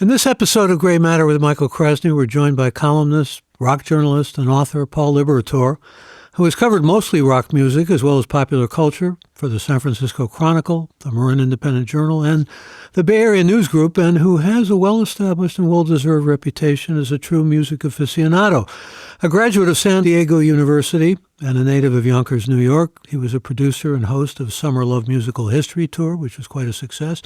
In this episode of Gray Matter with Michael Krasny, we're joined by columnist, rock journalist, and author Paul Liberatore, who has covered mostly rock music as well as popular culture for the San Francisco Chronicle, the Marin Independent Journal, and the Bay Area News Group, and who has a well-established and well-deserved reputation as a true music aficionado. A graduate of San Diego University and a native of Yonkers, New York, he was a producer and host of Summer Love Musical History Tour, which was quite a success.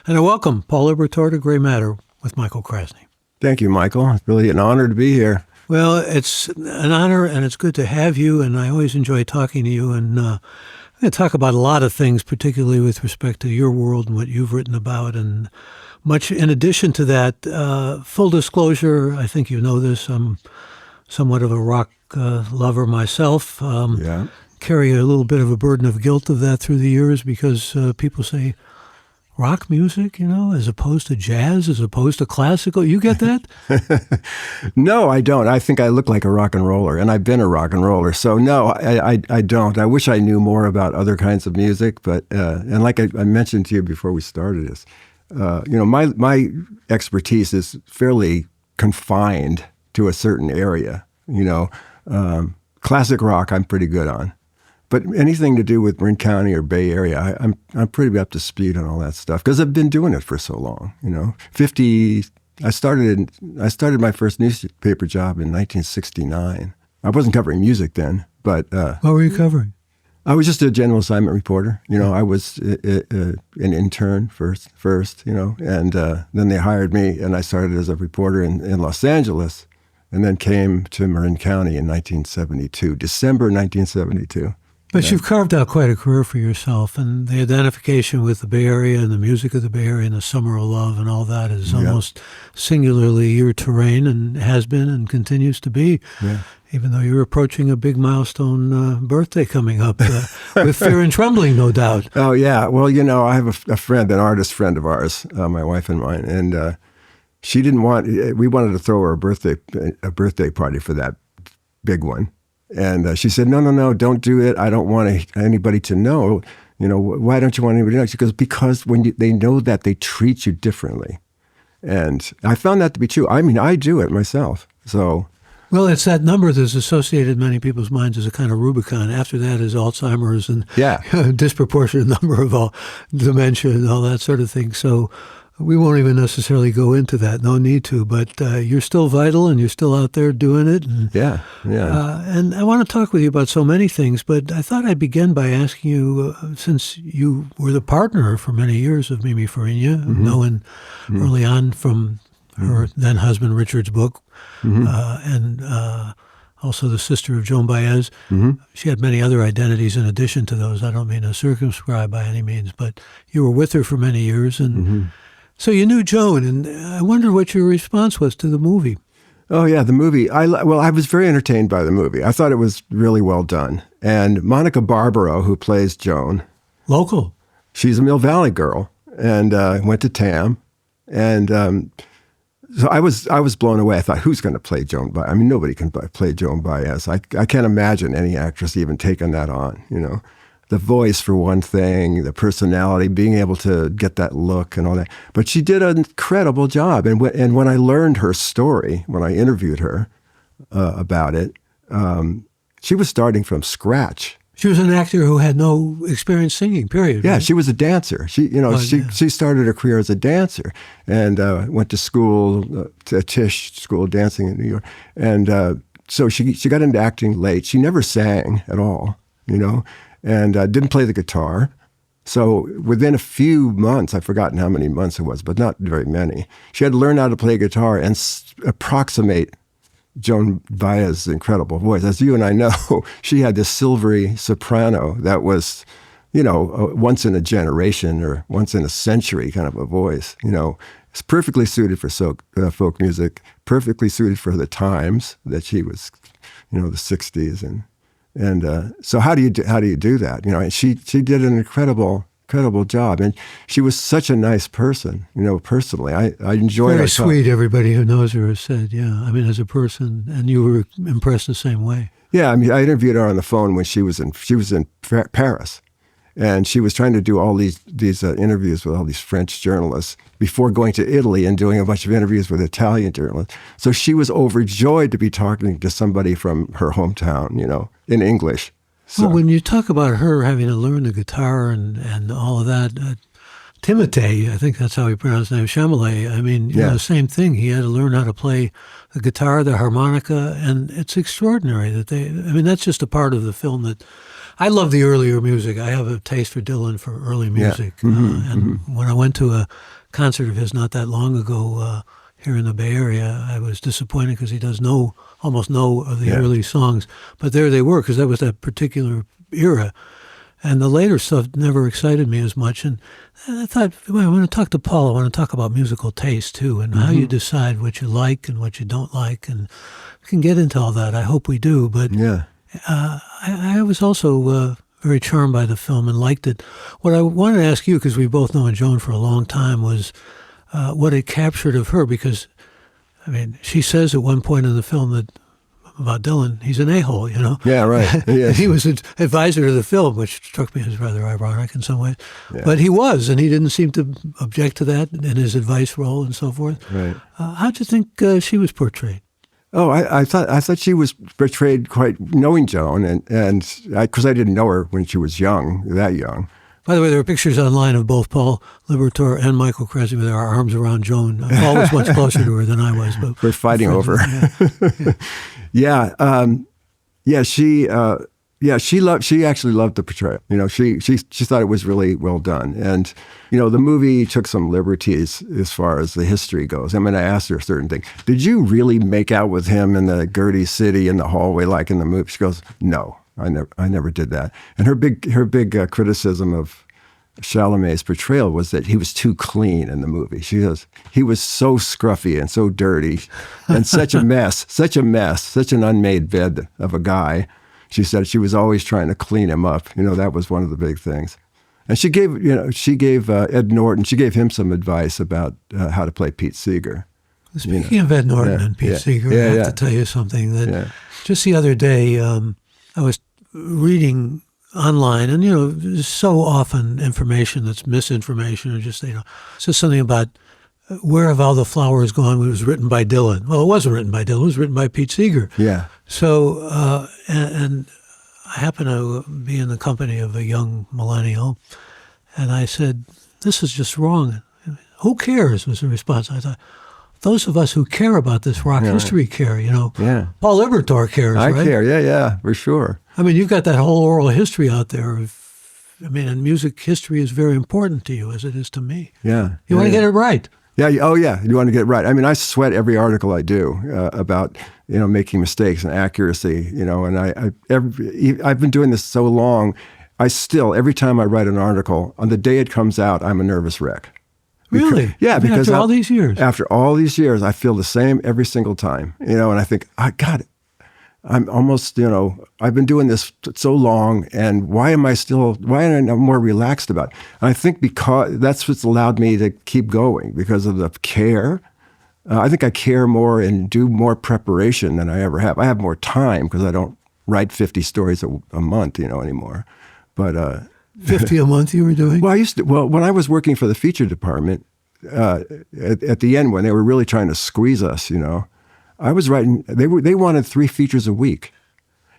And I welcome Paul Liberatore to Gray Matter with Michael Krasny. Thank you, Michael. It's really an honor to be here. Well, it's an honor, and it's good to have you, and I always enjoy talking to you. And I'm going to talk about a lot of things, particularly with respect to your world and what you've written about. And much in addition to that, full disclosure, I think you know this, I'm somewhat of a rock lover myself. Carry a little bit of a burden of guilt of that through the years because people say, rock music, as opposed to jazz, as opposed to classical. You get that? No, I don't. I think I look like a rock and roller, and I've been a rock and roller. So no, I don't. I wish I knew more about other kinds of music, but and like I mentioned to you before we started this, my expertise is fairly confined to a certain area. Classic rock I'm pretty good on. But anything to do with Marin County or Bay Area, I'm pretty up to speed on all that stuff because I've been doing it for so long. I started my first newspaper job in 1969. I wasn't covering music then, but what were you covering? I was just a general assignment reporter. I was an intern first, and then they hired me, and I started as a reporter in Los Angeles, and then came to Marin County in 1972, December 1972. But you've carved out quite a career for yourself, and the identification with the Bay Area and the music of the Bay Area and the Summer of Love and all that is almost singularly your terrain, and has been and continues to be, even though you're approaching a big milestone birthday coming up with fear and trembling, no doubt. Oh, yeah. Well, I have a friend, an artist friend of ours, my wife and mine, and she didn't we wanted to throw her a birthday party for that big one. And she said, no, don't do it. I don't want anybody to know. Why don't you want anybody to know? She goes, because when they know that, they treat you differently. And I found that to be true. I mean, I do it myself. So, well, it's that number that's associated in many people's minds as a kind of Rubicon. After that is Alzheimer's and disproportionate number of all dementia and all that sort of thing. So we won't even necessarily go into that. No need to. But you're still vital and you're still out there doing it. And, and I want to talk with you about so many things, but I thought I'd begin by asking you, since you were the partner for many years of Mimi Farina, known early on from her then husband Richard's book, and also the sister of Joan Baez. She had many other identities in addition to those. I don't mean to circumscribe by any means, but you were with her for many years. And so you knew Joan, and I wondered what your response was to the movie. Oh, yeah, the movie. I was very entertained by the movie. I thought it was really well done. And Monica Barbaro, who plays Joan. Local. She's a Mill Valley girl and went to TAM. And so I was blown away. I thought, who's going to play Joan Baez? I mean, nobody can play Joan Baez. I can't imagine any actress even taking that on, The voice, for one thing, the personality, being able to get that look and all that. But she did an incredible job. And when I learned her story, when I interviewed her about it, she was starting from scratch. She was an actor who had no experience singing, period. Yeah, right? She was a dancer. She started her career as a dancer and went to school, to Tisch School of Dancing in New York. And so she got into acting late. She never sang at all, and didn't play the guitar. So within a few months, I've forgotten how many months it was, but not very many, she had to learn how to play guitar and approximate Joan Baez's incredible voice. As you and I know, she had this silvery soprano that was, once in a generation or once in a century kind of a voice. It's perfectly suited for folk music, perfectly suited for the times that she was, the 60s and so how do you do that? She did an incredible job, and she was such a nice person. Personally, I enjoyed her. Very sweet. Everybody who knows her has said, as a person, and you were impressed the same way. Yeah, I interviewed her on the phone when she was in Paris, And she was trying to do all these interviews with all these French journalists before going to Italy and doing a bunch of interviews with Italian journalists. So she was overjoyed to be talking to somebody from her hometown, in English. So, well, when you talk about her having to learn the guitar and all of that, Timothée, I think that's how he pronounced his name, Chalamet, I mean, same thing. He had to learn how to play the guitar, the harmonica, and it's extraordinary that that's just a part of the film that, I love the earlier music. I have a taste for Dylan for early music. And when I went to a concert of his not that long ago here in the Bay Area, I was disappointed because he does almost no of the early songs. But there they were, because that was that particular era. And the later stuff never excited me as much. And I thought, well, I want to talk to Paul. I want to talk about musical taste, too, and how you decide what you like and what you don't like. And we can get into all that. I hope we do. But I was also very charmed by the film and liked it. What I wanted to ask you, because we've both known Joan for a long time, was what it captured of her. Because, she says at one point in the film that about Dylan, he's an a-hole, Yeah, right. Yes. He was an advisor to the film, which struck me as rather ironic in some ways. Yeah. But he was, and he didn't seem to object to that in his advice role and so forth. Right. How'd you think she was portrayed? Oh, I thought she was portrayed quite, knowing Joan, and because I didn't know her when she was that young. By the way, there are pictures online of both Paul Liberatore and Michael Krasny with their arms around Joan. Paul was much closer to her than I was. But we're fighting over. She actually loved the portrayal. She thought it was really well done. And, the movie took some liberties as far as the history goes. I asked her a certain thing. Did you really make out with him in the Gertie City in the hallway like in the movie? She goes, no, I never did that. And her big criticism of Chalamet's portrayal was that he was too clean in the movie. She goes, he was so scruffy and so dirty and such a mess, such an unmade bed of a guy. She said she was always trying to clean him up. That was one of the big things. And she gave Ed Norton, she gave him some advice about how to play Pete Seeger. Speaking of Ed Norton and Pete Seeger, I have to tell you something that just the other day I was reading online, and there's so often information that's misinformation, or just says something about Where Have All the Flowers Gone was written by Dylan. Well, it wasn't written by Dylan; it was written by Pete Seeger. Yeah. So, and I happened to be in the company of a young millennial, and I said, "This is just wrong." Who cares? Was the response. I thought, those of us who care about this rock history care. Yeah. Paul Liberatore cares. I right? care. Yeah, for sure. You've got that whole oral history out there. And music history is very important to you, as it is to me. Yeah. You want to get it right. Yeah. Oh, yeah. You want to get it right. I sweat every article I do about, making mistakes and accuracy, and I've been doing this so long. I still, every time I write an article, on the day it comes out, I'm a nervous wreck. Really? Because after all these years. After all these years, I feel the same every single time, and I think, God, I'm almost, I've been doing this so long, and why am I more relaxed about it? And I think because that's what's allowed me to keep going, because of the care. I think I care more and do more preparation than I ever have. I have more time because I don't write 50 stories a month, anymore. But 50 a month you were doing? Well, when I was working for the feature department, at the end when they were really trying to squeeze us, I was writing. They wanted 3 features a week.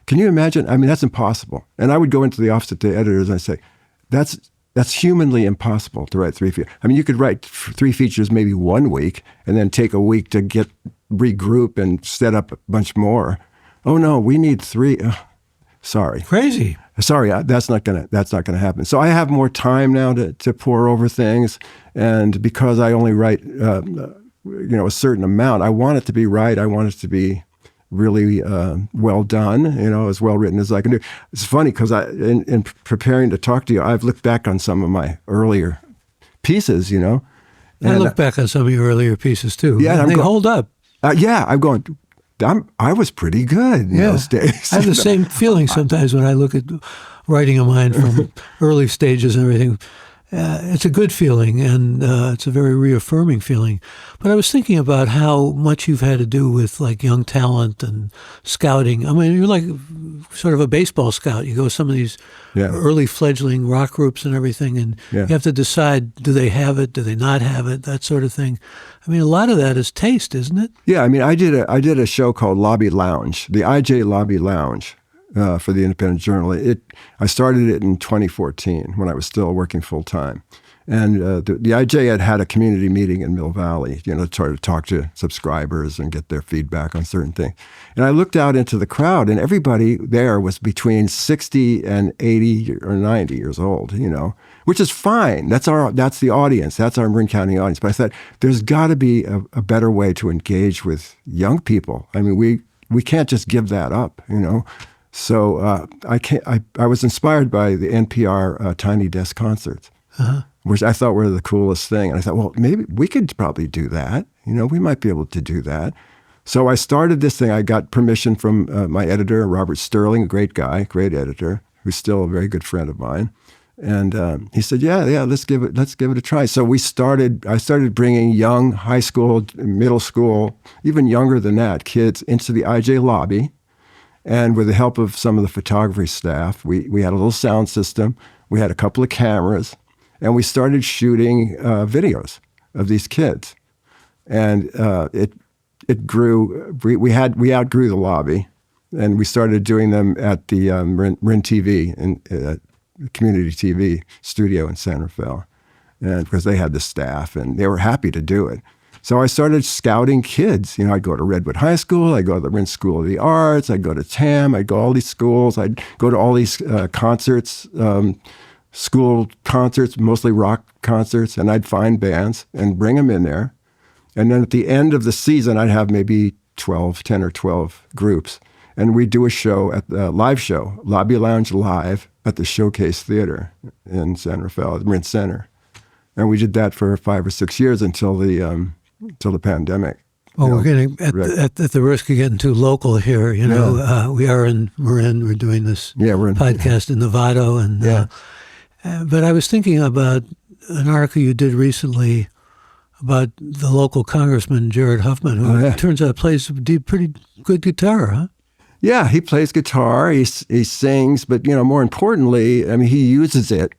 Can you imagine? That's impossible. And I would go into the office at the editors and I'd say, that's humanly impossible to write 3 features. You could write 3 features maybe 1 week and then take a week to regroup and set up a bunch more. Oh no, we need 3. Sorry. Crazy. Sorry, that's not gonna happen. So I have more time now to pore over things, and because I only write a certain amount, I want it to be right. I want it to be really well done, as well written as I can do. It's funny because in preparing to talk to you, I've looked back on some of my earlier pieces, And I look back on some of your earlier pieces too. Yeah, and they hold up. I'm going. I was pretty good in those days. I have the same feeling sometimes when I look at writing of mine from early stages and everything. it's a good feeling, and it's a very reaffirming feeling. But I was thinking about how much you've had to do with like young talent and scouting. I mean, you're like sort of a baseball scout. You go to some of these early fledgling rock groups and everything, and you have to decide, do they have it, do they not have it, that sort of thing. I mean, a lot of that is taste, isn't it? Yeah, I mean, I did a show called Lobby Lounge, the IJ Lobby Lounge. For the Independent Journal. I started it in 2014 when I was still working full time. And the IJ had a community meeting in Mill Valley, to try to talk to subscribers and get their feedback on certain things. And I looked out into the crowd, and everybody there was between 60 and 80 or 90 years old, which is fine. That's the audience. That's our Marin County audience. But I thought, there's got to be a better way to engage with young people. I mean, we can't just give that up, So I was inspired by the NPR Tiny Desk concerts, which I thought were the coolest thing. And I thought, well, maybe we could probably do that. We might be able to do that. So I started this thing. I got permission from my editor, Robert Sterling, a great guy, great editor, who's still a very good friend of mine. And he said, yeah, let's give it a try. So I started bringing young high school, middle school, even younger than that, kids into the IJ lobby. And with the help of some of the photography staff, we had a little sound system, we had a couple of cameras, and we started shooting videos of these kids. And it grew. We outgrew the lobby, and we started doing them at the Marin TV and community TV studio in San Rafael, and because they had the staff and they were happy to do it. So I started scouting kids. I'd go to Redwood High School, I'd go to the Marin School of the Arts, I'd go to TAM, I'd go to all these schools, I'd go to all these concerts, school concerts, mostly rock concerts, and I'd find bands and bring them in there. And then at the end of the season, I'd have maybe 10 or 12 groups. And we'd do a show, live show, Lobby Lounge Live at the Showcase Theater in San Rafael, at the Marin Center. And we did that for 5 or 6 years until the pandemic. Well, we're getting at the risk of getting too local here. We are in Marin. We're doing this podcast in Novato, and but I was thinking about an article you did recently about the local congressman Jared Huffman, who turns out plays a pretty good guitar, huh? Yeah, he plays guitar. He sings, but more importantly, I mean, he uses it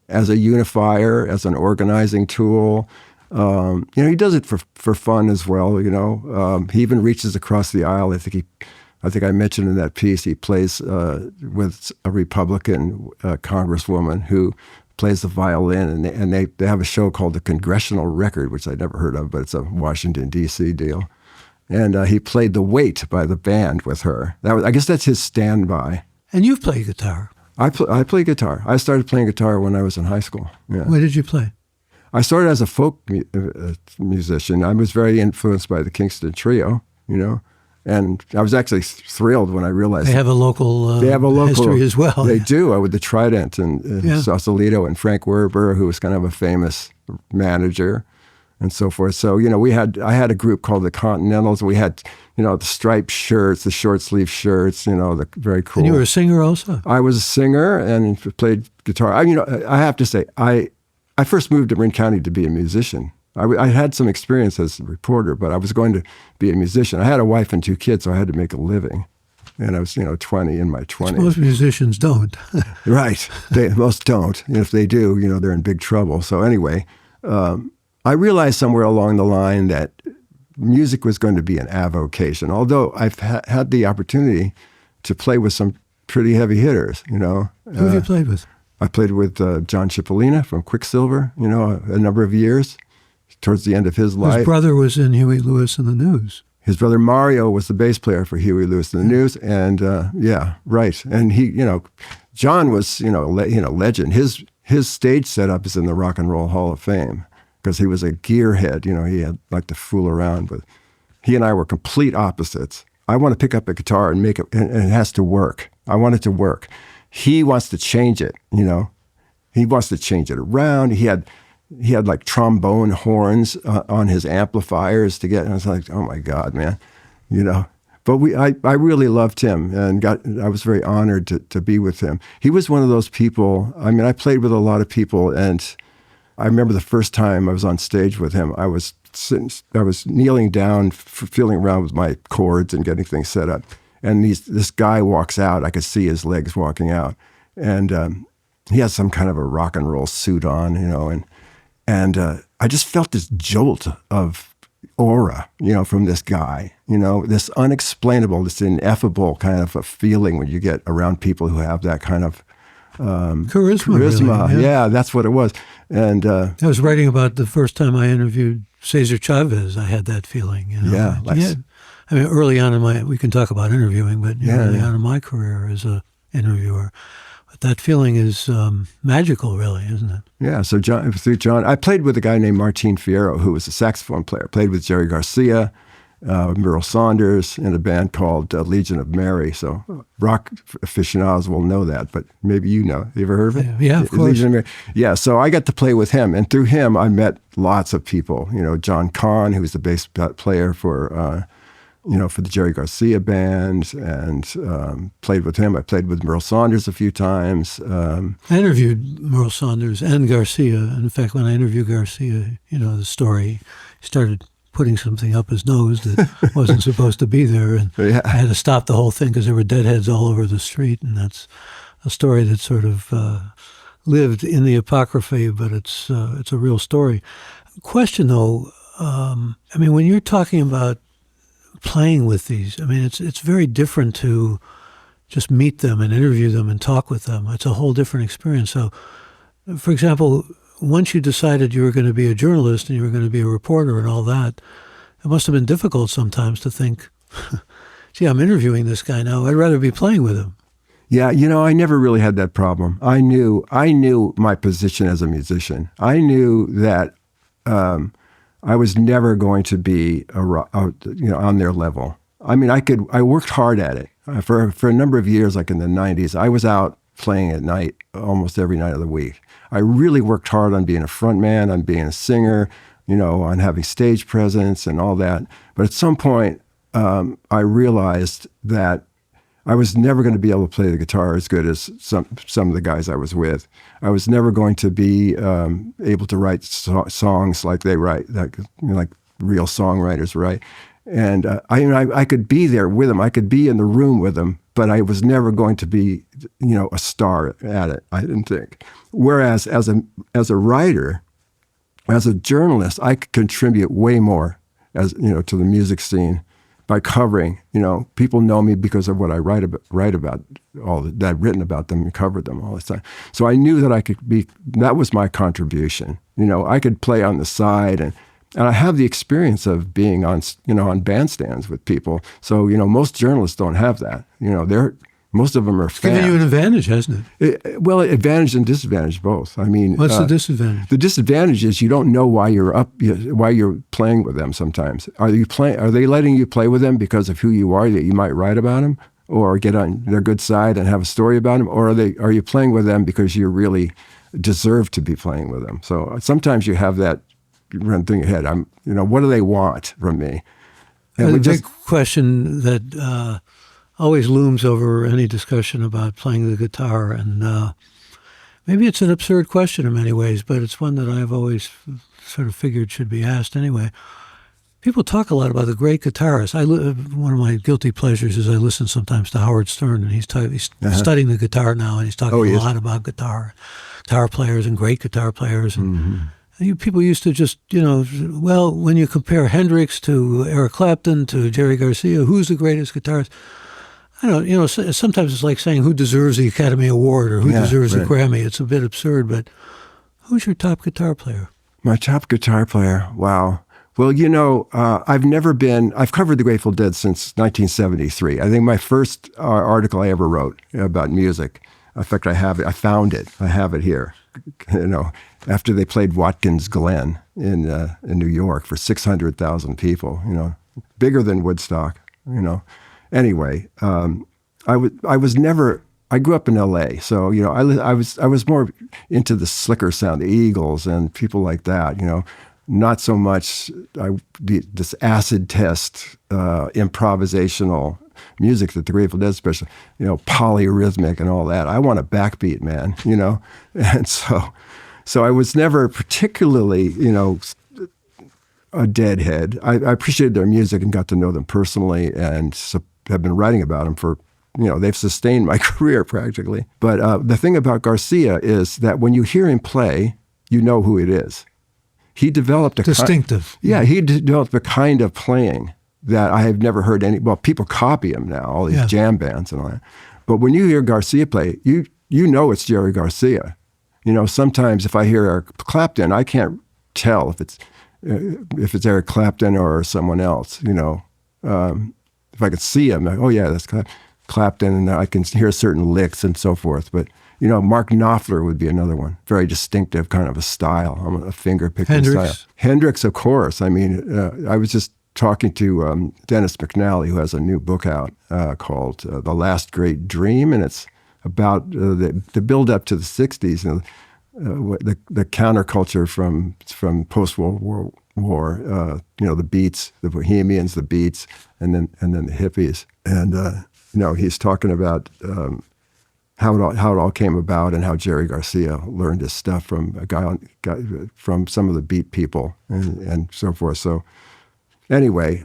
as a unifier, as an organizing tool. He does it for fun as well. He even reaches across the aisle. I think I mentioned in that piece he plays with a Republican congresswoman who plays the violin, and they have a show called the Congressional Record, which I'd never heard of, but it's a Washington D.C. deal. And he played The Weight by the band with her. I guess that's his standby. And you've played guitar. I play guitar. I started playing guitar when I was in high school. Yeah. Where did you play? I started as a folk musician. I was very influenced by the Kingston Trio, and I was actually thrilled when I realized they have a local history as well. They do, with the Trident and Sausalito and Frank Werber, who was kind of a famous manager, and so forth. So I had a group called the Continentals. We had the striped shirts, the short sleeve shirts. The very cool. And you were a singer also. I was a singer and played guitar. I have to say I first moved to Marin County to be a musician. I had some experience as a reporter, but I was going to be a musician. I had a wife and 2 kids, so I had to make a living. And I was, 20, in my 20s. Most musicians don't. Right. Most don't. And if they do, they're in big trouble. So anyway, I realized somewhere along the line that music was going to be an avocation, although I've had the opportunity to play with some pretty heavy hitters, Who have you played with? I played with John Cipollina from Quicksilver, a number of years, towards the end of his life. His brother was in Huey Lewis and the News. His brother Mario was the bass player for Huey Lewis and the News, and right. And he, John was, legend. His stage setup is in the Rock and Roll Hall of Fame because he was a gearhead. He had liked to fool around, but he and I were complete opposites. I want to pick up a guitar and make it, and it has to work. I want it to work. He wants to change it, He wants to change it around. He had like trombone horns on his amplifiers to get. And I was like, oh my God, man, But I really loved him, and I was very honored to be with him. He was one of those people. I mean, I played with a lot of people, and I remember the first time I was on stage with him, I was kneeling down, feeling around with my chords and getting things set up. And this guy walks out. I could see his legs walking out. And he has some kind of a rock and roll suit on, and I just felt this jolt of aura, from this guy, this unexplainable, this ineffable kind of a feeling when you get around people who have that kind of charisma. Really, yeah, that's what it was. And I was writing about the first time I interviewed Cesar Chavez. I had that feeling. Yeah. I mean, early on we can talk about interviewing, but early on in my career as a interviewer, but that feeling is magical, really, isn't it? Yeah. So through John, I played with a guy named Martin Fierro, who was a saxophone player. Played with Jerry Garcia, Merle Saunders in a band called Legion of Mary. So rock aficionados will know that, but maybe you know. You ever heard of it? Yeah, of course. Legion of Mary. Yeah, so I got to play with him. And through him, I met lots of people. John Kahn, who was the bass player for the Jerry Garcia band, and played with him. I played with Merle Saunders a few times. I interviewed Merle Saunders and Garcia. And in fact, when I interviewed Garcia, the story, he started putting something up his nose that wasn't supposed to be there. And I had to stop the whole thing because there were deadheads all over the street. And that's a story that sort of lived in the apocryphy, but it's a real story. Question, though, when you're talking about playing with these, it's very different to just meet them and interview them and talk with them. It's a whole different experience. So, for example, once you decided you were going to be a journalist and you were going to be a reporter and all that, it must have been difficult sometimes to think, gee, I'm interviewing this guy now. I'd rather be playing with him. Yeah, I never really had that problem. I knew my position as a musician. I knew that I was never going to be on their level. I worked hard at it. For a number of years, like in the 90s, I was out playing at night almost every night of the week. I really worked hard on being a front man, on being a singer, on having stage presence and all that. But at some point, I realized that I was never going to be able to play the guitar as good as some of the guys I was with. I was never going to be able to write songs like they write, like real songwriters write. And I could be there with them. I could be in the room with them, but I was never going to be, a star at it, I didn't think. Whereas as a writer, as a journalist, I could contribute way more to the music scene by covering. People know me because of what I write about all that I've written about them and covered them all the time. So I knew that that was my contribution. I could play on the side, and I have the experience of being on bandstands with people. So, most journalists don't have that. Most of them are fans. It's given you an advantage, hasn't it? Well, advantage and disadvantage both. What's the disadvantage? The disadvantage is you don't know why you're playing with them sometimes. Are they letting you play with them because of who you are, that you might write about them or get on their good side and have a story about them? Or are you playing with them because you really deserve to be playing with them? So sometimes you have that run through your head. What do they want from me? And the big question that always looms over any discussion about playing the guitar, and maybe it's an absurd question in many ways, but it's one that I've always sort of figured should be asked anyway. People talk a lot about the great guitarists. One of my guilty pleasures is I listen sometimes to Howard Stern, and he's studying the guitar now, and he's talking a lot about guitar players and great guitar players. And people used to just, when you compare Hendrix to Eric Clapton to Jerry Garcia, who's the greatest guitarist? I don't know, sometimes it's like saying who deserves the Academy Award or who deserves a Grammy. It's a bit absurd, but who's your top guitar player? My top guitar player? Wow. Well, I've covered the Grateful Dead since 1973. I think my first article I ever wrote about music, in fact, I have it. I found it. I have it here. After they played Watkins Glen in New York for 600,000 people, bigger than Woodstock, Anyway, I grew up in L.A., so I was more into the slicker sound, the Eagles and people like that. Not so much this acid test improvisational music that the Grateful Dead, especially polyrhythmic and all that. I want a backbeat, man. And so So I was never particularly, a deadhead. I appreciated their music and got to know them personally, and have been writing about them for, they've sustained my career practically. But the thing about Garcia is that when you hear him play, you know who it is. He developed a distinctive. He developed a kind of playing that I have never heard people copy him now, all these jam bands and all that. But when you hear Garcia play, you know it's Jerry Garcia. Sometimes if I hear Eric Clapton, I can't tell if it's Eric Clapton or someone else. If I could see him, like, oh yeah, that's Clapton, and I can hear certain licks and so forth. But Mark Knopfler would be another one. Very distinctive kind of a style, a finger picking style. Hendrix, of course. I mean, I was just talking to Dennis McNally, who has a new book out called The Last Great Dream, and it's about the build up to the 60s and the counterculture from post-World War, the Beats, the Bohemians, the Beats, and then the hippies. And he's talking about how it all came about and how Jerry Garcia learned his stuff from a guy from some of the Beat people and so forth. So anyway,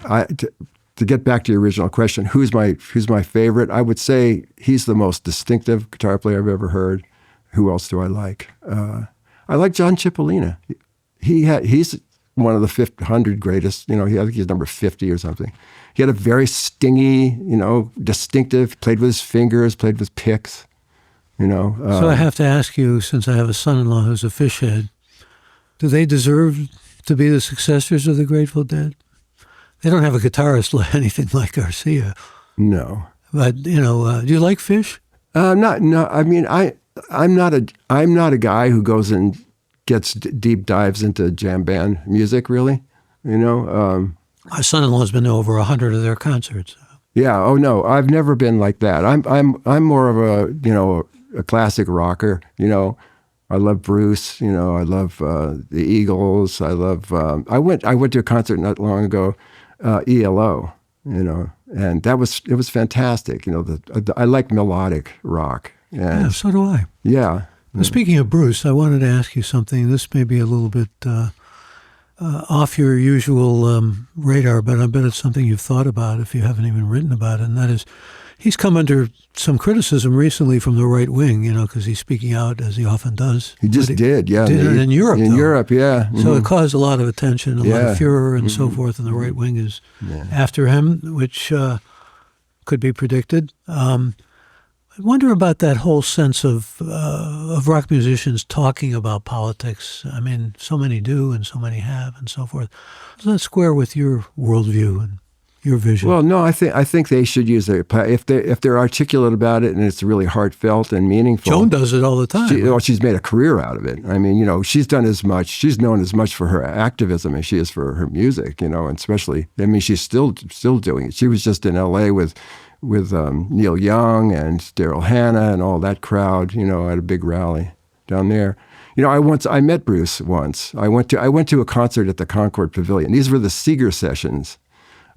to get back to your original question, who's my favorite? I would say he's the most distinctive guitar player I've ever heard. Who else do I like? I like John Cipollina. He's one of the 100 greatest. I think he's number 50 or something. He had a very stingy, distinctive. Played with his fingers, played with picks. So I have to ask you, since I have a son-in-law who's a fish head, do they deserve to be the successors of the Grateful Dead? They don't have a guitarist like anything like Garcia. No. But do you like Fish? No. I mean, I'm not a guy who goes and gets deep dives into jam band music. Really, My son-in-law's been to over 100 of their concerts. Yeah. Oh no, I've never been like that. I'm more of a classic rocker. I love Bruce. I love the Eagles. I love. I went to a concert not long ago. ELO, and it was fantastic. I like melodic rock. Yeah, so do I. Yeah. Well, speaking of Bruce, I wanted to ask you something. This may be a little bit off your usual radar, but I bet it's something you've thought about if you haven't even written about it, and that is, he's come under some criticism recently from the right wing, because he's speaking out, as he often does. He just did, yeah. Did it in Europe, In Europe, yeah. Mm-hmm. So it caused a lot of attention, a lot of furor and so forth, and the right wing is after him, which could be predicted. I wonder about that whole sense of rock musicians talking about politics. I mean, so many do and so many have and so forth. Does that square with your worldview and your vision? Well, no, I think they should use their, if they're articulate about it and it's really heartfelt and meaningful. Joan does it all the time. She's made a career out of it. I mean, she's done as much. She's known as much for her activism as she is for her music. And especially, I mean, she's still doing it. She was just in L.A. with Neil Young and Daryl Hannah and all that crowd. At a big rally down there. I met Bruce once. I went to a concert at the Concord Pavilion. These were the Seeger sessions.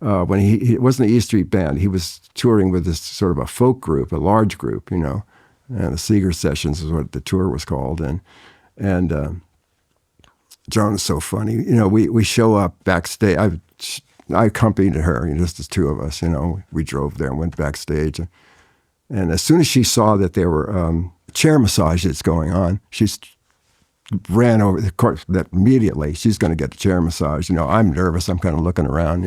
When he wasn't the E Street Band, he was touring with this sort of a folk group, a large group, and the Seeger Sessions is what the tour was called. And Joan is so funny. We show up backstage. I accompanied her, just the two of us. We drove there and went backstage, and as soon as she saw that there were chair massages going on, she ran over the court that immediately. She's going to get a chair massage. I'm nervous. I'm kind of looking around.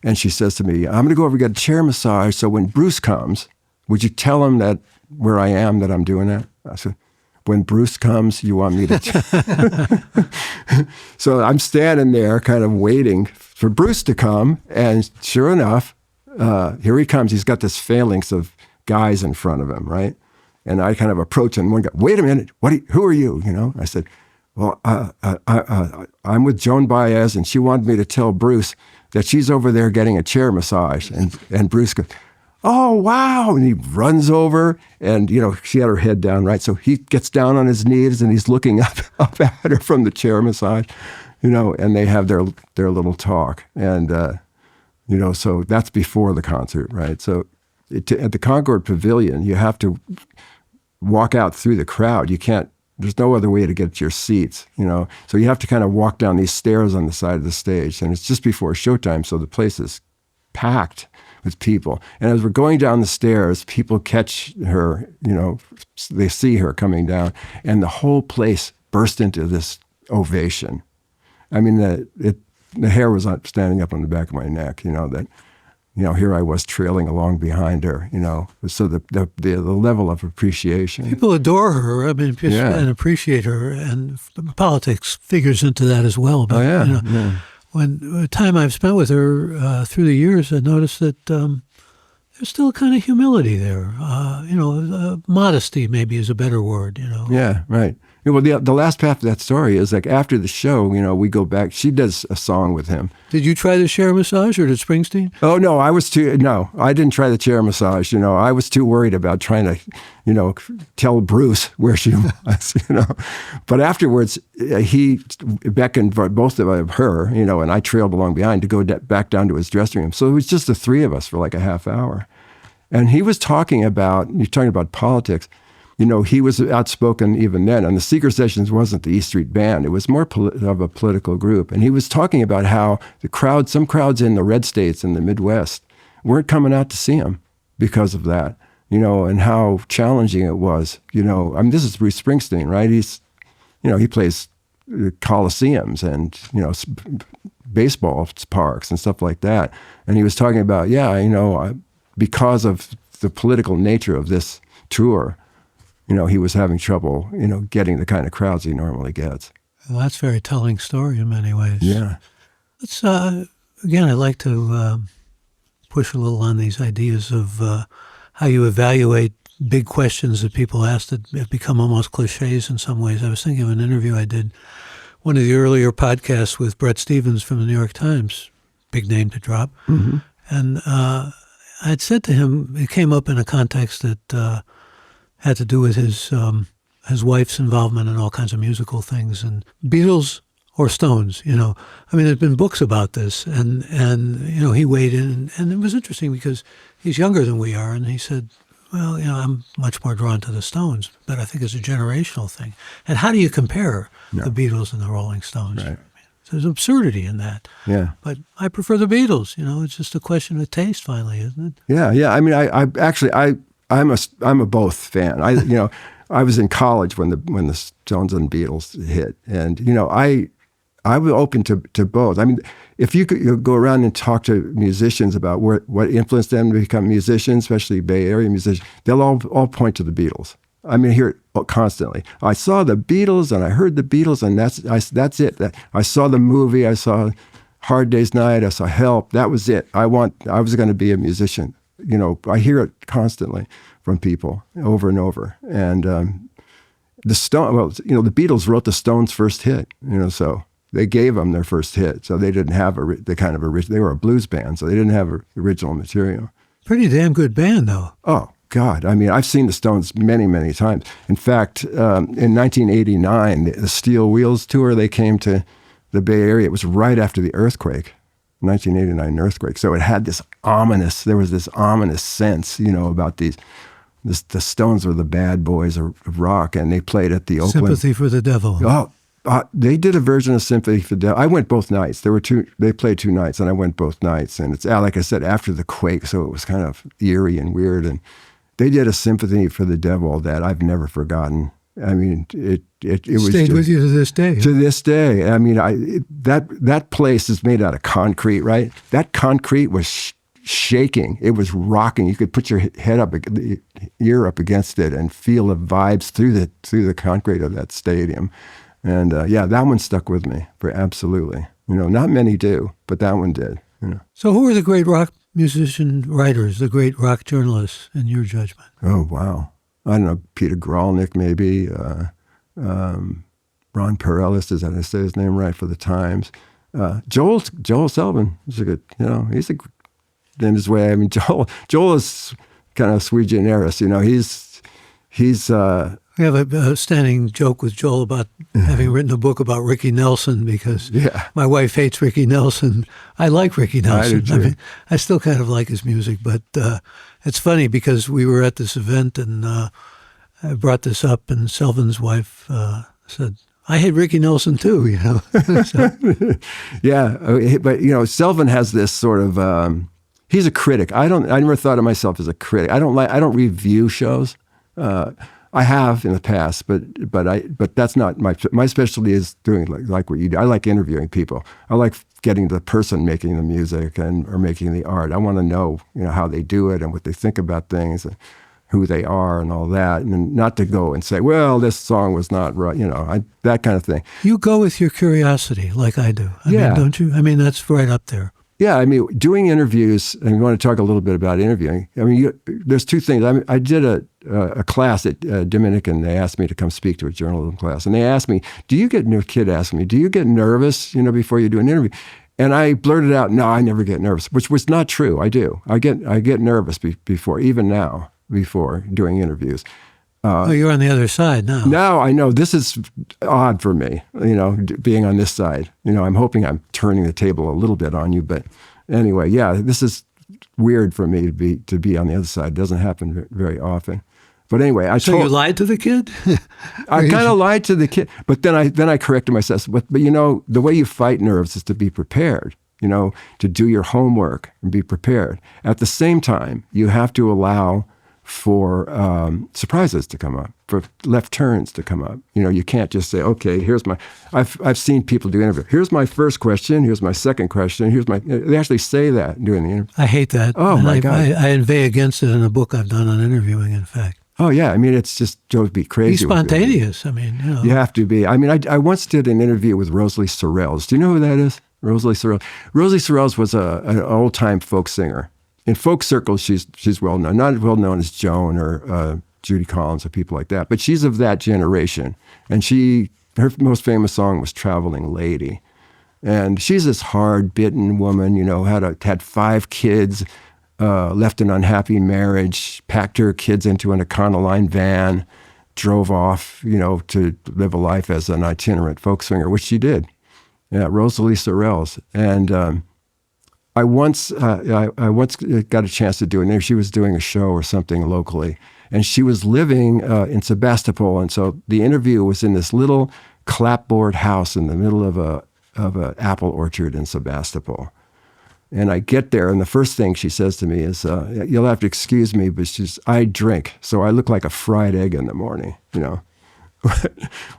And she says to me, I'm going to go over and get a chair massage. So when Bruce comes, would you tell him that where I am, that I'm doing that? I said, when Bruce comes, you want me to? So I'm standing there kind of waiting for Bruce to come. And sure enough, here he comes. He's got this phalanx of guys in front of him, right? And I kind of approach him. One guy, wait a minute, who are you? I said, well, I'm with Joan Baez, and she wanted me to tell Bruce that she's over there getting a chair massage. And Bruce goes, oh, wow. And he runs over, and, she had her head down, right? So he gets down on his knees, and he's looking up at her from the chair massage, and they have their little talk. And, so that's before the concert, right? So at the Concord Pavilion, you have to walk out through the crowd. You can't There's no other way to get to your seats, So you have to kind of walk down these stairs on the side of the stage, and it's just before showtime, so the place is packed with people. And as we're going down the stairs, people catch her, they see her coming down, and the whole place burst into this ovation. I mean, the hair was standing up on the back of my neck, here I was trailing along behind her, So the level of appreciation. People adore her, and appreciate her, and politics figures into that as well. But, when the time I've spent with her through the years, I noticed that there's still a kind of humility there. Modesty maybe is a better word, Yeah, right. Well, the last half of that story is like after the show, we go back. She does a song with him. Did you try the chair massage, or did Springsteen? Oh, no, I didn't try the chair massage. I was too worried about trying to, tell Bruce where she was, But afterwards, he beckoned for both of her, and I trailed along behind to go back down to his dressing room. So it was just the three of us for like a half hour. And he was talking about politics. He was outspoken even then. And the Secret Sessions wasn't the E Street Band. It was more of a political group. And he was talking about how some crowds in the red states in the Midwest weren't coming out to see him because of that, and how challenging it was. This is Bruce Springsteen, right? He plays coliseums and, baseball parks and stuff like that. And he was talking about, because of the political nature of this tour, he was having trouble, getting the kind of crowds he normally gets. Well, that's a very telling story in many ways. Yeah. Let's, again, I'd like to push a little on these ideas of how you evaluate big questions that people ask that have become almost cliches in some ways. I was thinking of an interview I did, one of the earlier podcasts with Bret Stephens from the New York Times, big name to drop. Mm-hmm. And I'd said to him, it came up in a context that had to do with his wife's involvement in all kinds of musical things, and Beatles or Stones, there's been books about this, and he weighed in, and it was interesting because he's younger than we are, and he said, well, I'm much more drawn to the Stones, but I think it's a generational thing. And how do you compare the Beatles and the Rolling Stones? Right. There's absurdity in that. Yeah. But I prefer the Beatles, it's just a question of taste finally, isn't it? Yeah. I'm a both fan. I was in college when the Stones and Beatles hit, and I was open to both. If you could go around and talk to musicians about what influenced them to become musicians, especially Bay Area musicians, they'll all point to the Beatles. I hear it constantly. I saw the Beatles and I heard the Beatles, and that's it. I saw the movie. I saw Hard Day's Night. I saw Help. That was it. I was going to be a musician. I hear it constantly from people over and over. And the Beatles wrote the Stones' first hit, so they gave them their first hit. So they didn't have they were a blues band, so they didn't have original material. Pretty damn good band, though. Oh, God. I've seen the Stones many, many times. In fact, in 1989, the Steel Wheels tour, they came to the Bay Area. It was right after the earthquake. 1989 earthquake. So it had this ominous sense, about the Stones were the bad boys of rock, and they played at the Oakland. Sympathy for the Devil. Oh, they did a version of Sympathy for the Devil. I went both nights. They played 2 nights, and I went both nights. And it's, like I said, after the quake, so it was kind of eerie and weird. And they did a Sympathy for the Devil that I've never forgotten. It was stayed with you to this day. To this day. That place is made out of concrete, right? That concrete was shaking. It was rocking. You could put your ear up against it and feel the vibes through the concrete of that stadium. And that one stuck with me for absolutely. Not many do, but that one did. So who are the great rock musician writers, the great rock journalists, in your judgment? Oh, wow. I don't know, Peter Grolnick maybe, Ron Parelis, is that I say his name right, for the Times. Joel Selvin is a good, he's a in his way. Joel is kind of sui generis. He's We have a standing joke with Joel about having written a book about Ricky Nelson because my wife hates Ricky Nelson. I like Ricky Nelson. I still kind of like his music, but it's funny because we were at this event and I brought this up, and Selvon's wife said, I hate Ricky Nelson too, you know. So. Yeah, but Selvon has this sort of he's a critic. I never thought of myself as a critic. I don't review shows. I have in the past, but that's not my specialty is doing like what you do. I like interviewing people. I like getting the person making the music or making the art. I want to know how they do it and what they think about things and who they are and all that, and not to go and say, well, this song was not right, that kind of thing. You go with your curiosity like I do. I mean, don't you? I mean, that's right up there. Yeah, I mean, doing interviews, and we want to talk a little bit about interviewing. I mean, there's two things. I did a class at Dominican. They asked me to come speak to a journalism class, and they asked me, "Do you get nervous, before you do an interview?" And I blurted out, "No, I never get nervous," which was not true. I do. I get nervous before, even now, before doing interviews. You're on the other side now. Now I know this is odd for me, being on this side. I'm hoping I'm turning the table a little bit on you, but anyway, yeah, this is weird for me to be on the other side. It doesn't happen very often. But anyway, you lied to the kid? I kind of lied to the kid, but then I corrected myself. But the way you fight nerves is to be prepared. To do your homework and be prepared. At the same time, you have to allow for surprises to come up, for left turns to come up. You can't just say, okay, I've seen people do interviews. Here's my first question. Here's my second question. They actually say that during the interview. I hate that. Oh, my God. I inveigh against it in a book I've done on interviewing, in fact. Oh, yeah. I mean, it's just Joe be crazy. Be spontaneous. I mean, You have to be. I mean, I once did an interview with Rosalie Sorrells. Do you know who that is? Rosalie Sorrells. Rosalie Sorrells was an old-time folk singer. In folk circles, she's well known. Not well known as Joan or Judy Collins or people like that, but she's of that generation. And her most famous song was "Traveling Lady," and she's this hard-bitten woman. Had 5 kids, left an unhappy marriage, packed her kids into an Econoline van, drove off, to live a life as an itinerant folk singer, which she did. Yeah, Rosalie Sorrells. And I once got a chance to do it. She was doing a show or something locally, and she was living in Sebastopol. And so the interview was in this little clapboard house in the middle of a apple orchard in Sebastopol. And I get there, and the first thing she says to me is, "You'll have to excuse me, but I drink, so I look like a fried egg in the morning."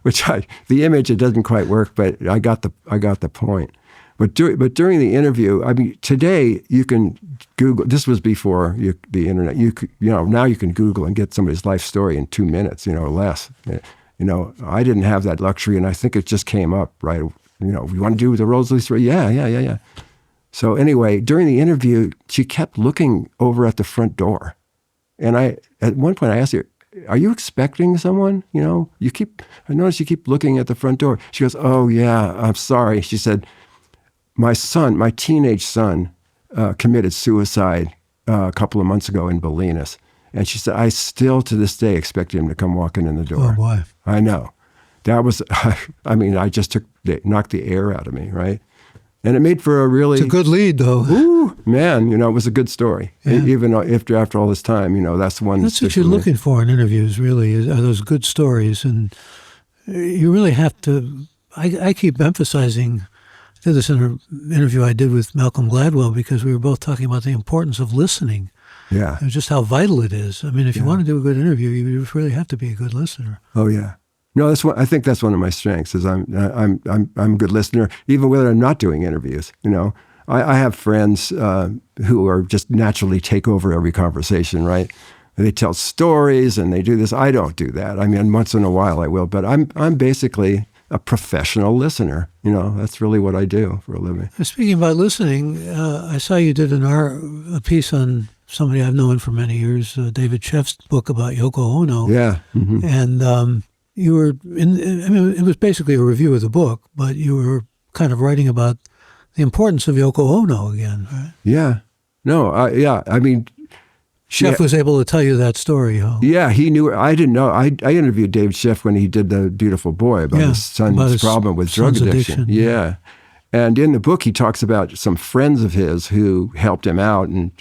Which the image, it doesn't quite work, but I got the point. But during the interview, I mean, today you can Google. This was before the internet. Now you can Google and get somebody's life story in 2 minutes, or less. I didn't have that luxury, and I think it just came up right. You want to do the Rosalie story? Yeah. So anyway, during the interview, she kept looking over at the front door, and at one point I asked her, "Are you expecting someone? I notice you keep looking at the front door." She goes, "Oh yeah, I'm sorry." She said, My teenage son, committed suicide a couple of months ago in Bolinas. And she said, I still to this day expect him to come walking in the door. Oh, boy. I know. That was, I just knocked the air out of me, right? And it made for It's a good lead, though. Ooh, man, it was a good story. Yeah. Even after all this time, that's the one. That's what you're looking for in interviews, really, are those good stories. And you really have to, I keep emphasizing, I did this in an interview I did with Malcolm Gladwell because we were both talking about the importance of listening. Yeah. And just how vital it is. I mean, if you want to do a good interview, you really have to be a good listener. Oh, yeah. No, I think that's one of my strengths is I'm a good listener, even when I'm not doing interviews. I have friends who are just naturally take over every conversation, right? They tell stories and they do this. I don't do that. I mean, once in a while I will, but I'm basically a professional listener. That's really what I do for a living. Speaking about listening, I saw you did a piece on somebody I've known for many years, David Sheff's book about Yoko Ono. Yeah. Mm-hmm. And you were it was basically a review of the book, but you were kind of writing about the importance of Yoko Ono again, right? Yeah. No, I mean, Sheff was able to tell you that story, huh? Yeah, he knew. I didn't know. I interviewed David Sheff when he did The Beautiful Boy about his son's problem with drug addiction. Yeah. And in the book, he talks about some friends of his who helped him out and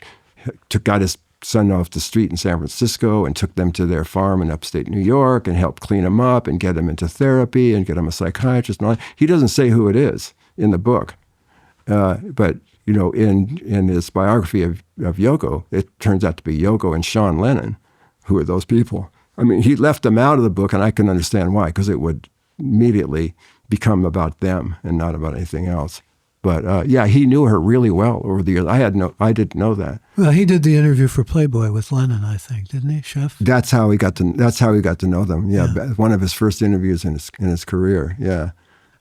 got his son off the street in San Francisco and took them to their farm in upstate New York and helped clean them up and get them into therapy and get them a psychiatrist and all that. He doesn't say who it is in the book. But, in his biography of Yoko, it turns out to be Yoko and Sean Lennon, who are those people. I mean, he left them out of the book, and I can understand why, because it would immediately become about them and not about anything else. But he knew her really well over the years. I didn't know that. Well, he did the interview for Playboy with Lennon, I think, didn't he, Chef? That's how he got to know them. Yeah, one of his first interviews in his career. Yeah.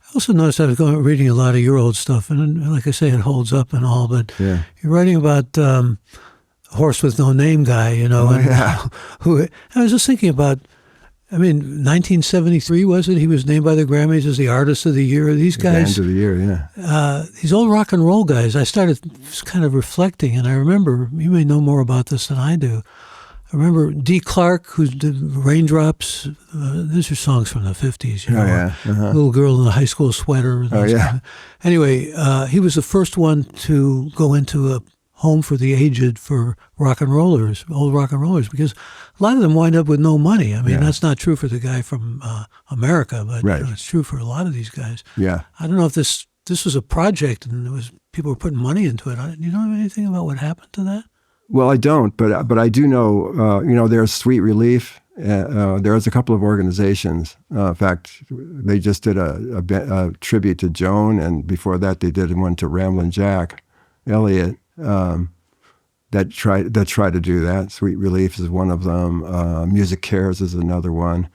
I also noticed I was reading a lot of your old stuff, and like I say, it holds up and all. But you're writing about Horse with No Name guy, who I was just thinking about. I mean, 1973 was it? He was named by the Grammys as the Artist of the Year. These guys, Band of the Year, yeah. These old rock and roll guys. I started kind of reflecting, and I remember, you may know more about this than I do. I remember Dee Clark, who did Raindrops. These are songs from the 50s. Little girl in a high school sweater. Anyway, he was the first one to go into a home for the aged for rock and rollers, old rock and rollers, because a lot of them wind up with no money. I mean, that's not true for the guy from America, but it's true for a lot of these guys. Yeah. I don't know if this was a project and people were putting money into it. Do you know anything about what happened to that? Well, I don't, but I do know. There's Sweet Relief. There's a couple of organizations. In fact, they just did a tribute to Joan, and before that, they did one to Ramblin' Jack Elliott. That try to do that. Sweet Relief is one of them. Music Cares is another one.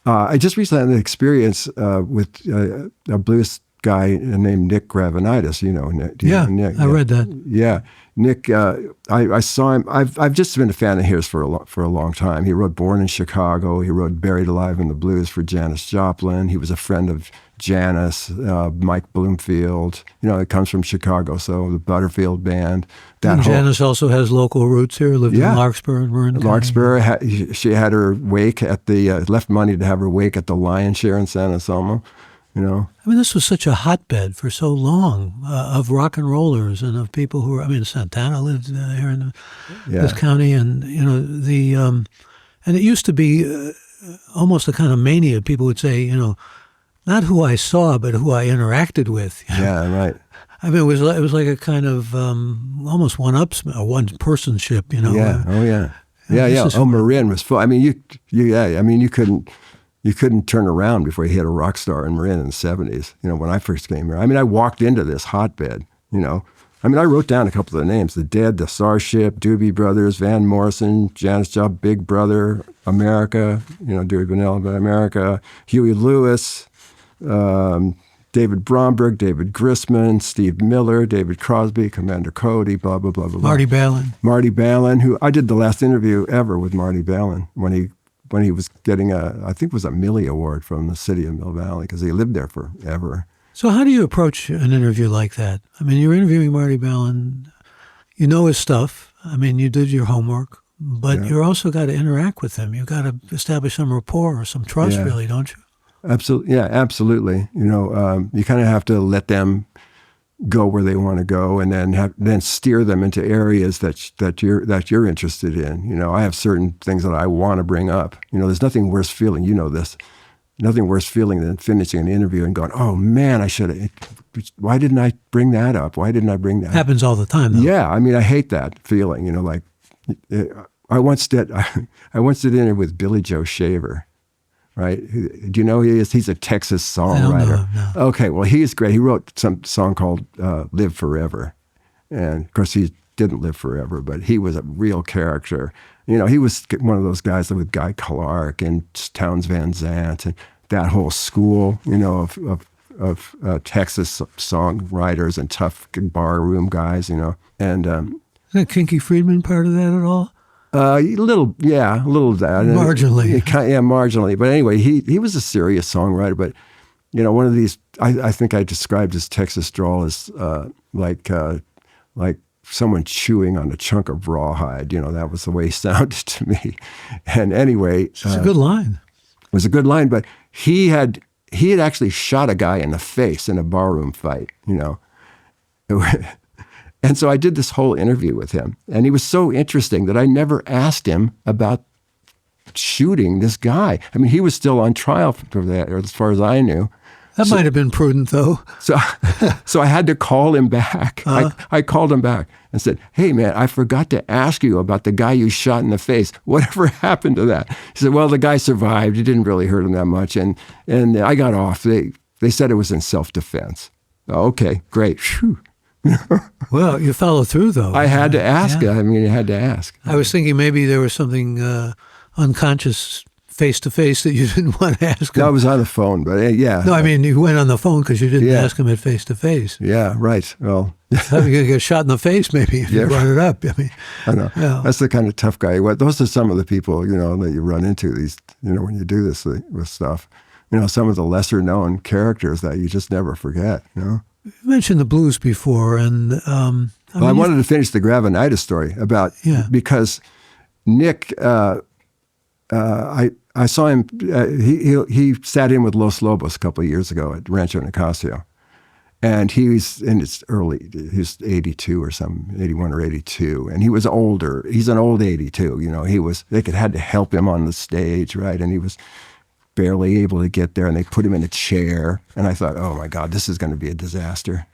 I just recently had an experience with a blues guy named Nick Gravenites. Nick. I read that. Yeah, Nick. I saw him. I've just been a fan of his for a long time. He wrote Born in Chicago. He wrote Buried Alive in the Blues for Janis Joplin. He was a friend of Janis, Mike Bloomfield. It comes from Chicago, so the Butterfield Band. Janis also has local roots here. Lived in Larkspur and Marin County. Larkspur. She had her wake at the left money to have her wake at the Lion Share in San Anselmo. I mean, this was such a hotbed for so long of rock and rollers and of people who were. I mean, Santana lived here in this county, and and it used to be almost a kind of mania. People would say, not who I saw, but who I interacted with. Yeah, right. I mean, it was like a kind of almost one-personship. Yeah. Oh, yeah. Yeah. Oh, Marin was full. I mean, you couldn't turn around before you hit a rock star in Marin in the 70s, when I first came here. I mean, I walked into this hotbed, I mean, I wrote down a couple of the names: The Dead, The Starship, Doobie Brothers, Van Morrison, Janis Joplin, Big Brother, America, Dewey Vanilla, but America, Huey Lewis, David Bromberg, David Grisman, Steve Miller, David Crosby, Commander Cody, blah, blah, blah, blah. Marty Balin, who I did the last interview ever with Marty Balin when he was getting I think it was a Millie Award from the city of Mill Valley, because he lived there forever. So how do you approach an interview like that? I mean, you're interviewing Marty Balin. You know his stuff. I mean, you did your homework, but you also got to interact with him. You've got to establish some rapport or some trust, really, don't you? Absolutely. Yeah, absolutely. You kind of have to let them go where they want to go, and then steer them into areas that you're interested in. I have certain things that I want to bring up. There's nothing worse feeling. This. Nothing worse feeling than finishing an interview and going, "Oh man, I should have. Why didn't I bring that up? Why didn't I bring that?" Happens all the time, though. Yeah, I mean, I hate that feeling. I once did interview with Billy Joe Shaver. Right? Do you know who he is? He's a Texas songwriter. I don't know, no. Okay, well, he's great. He wrote some song called "Live Forever," and of course, he didn't live forever, but he was a real character. He was one of those guys with Guy Clark and Townes Van Zandt and that whole school, of Texas songwriters and tough barroom guys, And is Kinky Friedman part of that at all? A little of that. Marginally. Marginally. But anyway, he was a serious songwriter. But, one of these, I think I described his Texas drawl as like someone chewing on a chunk of rawhide. That was the way he sounded to me. And anyway. It's a good line. It was a good line, but he had actually shot a guy in the face in a barroom fight, And so I did this whole interview with him, and he was so interesting that I never asked him about shooting this guy. I mean, he was still on trial for that, or as far as I knew. That might have been prudent, though. So I had to call him back. I called him back and said, "Hey, man, I forgot to ask you about the guy you shot in the face. Whatever happened to that?" He said, "Well, the guy survived. It didn't really hurt him that much, and I got off. They said it was in self-defense." Okay, great. Whew. Well, you followed through, though. I had to ask. Yeah. I mean, I had to ask. I was thinking maybe there was something unconscious face-to-face that you didn't want to ask him. No, I was on the phone, but yeah. No, I mean, you went on the phone because you didn't ask him at face-to-face. Yeah, right. Well, you're going to get shot in the face maybe if you brought it up. I mean, I know. Yeah. That's the kind of tough guy. Those are some of the people, that you run into when you do this with stuff. Some of the lesser-known characters that you just never forget, You mentioned the blues before, and I wanted to finish the Gravenites story because Nick, I saw him. He sat in with Los Lobos a couple of years ago at Rancho Nicasio, and he's in his early. He's 82 or something, 81 or 82, and he was older. He's an old 82. He was. They had to help him on the stage, right, and he was barely able to get there, and they put him in a chair. And I thought, oh my God, this is going to be a disaster.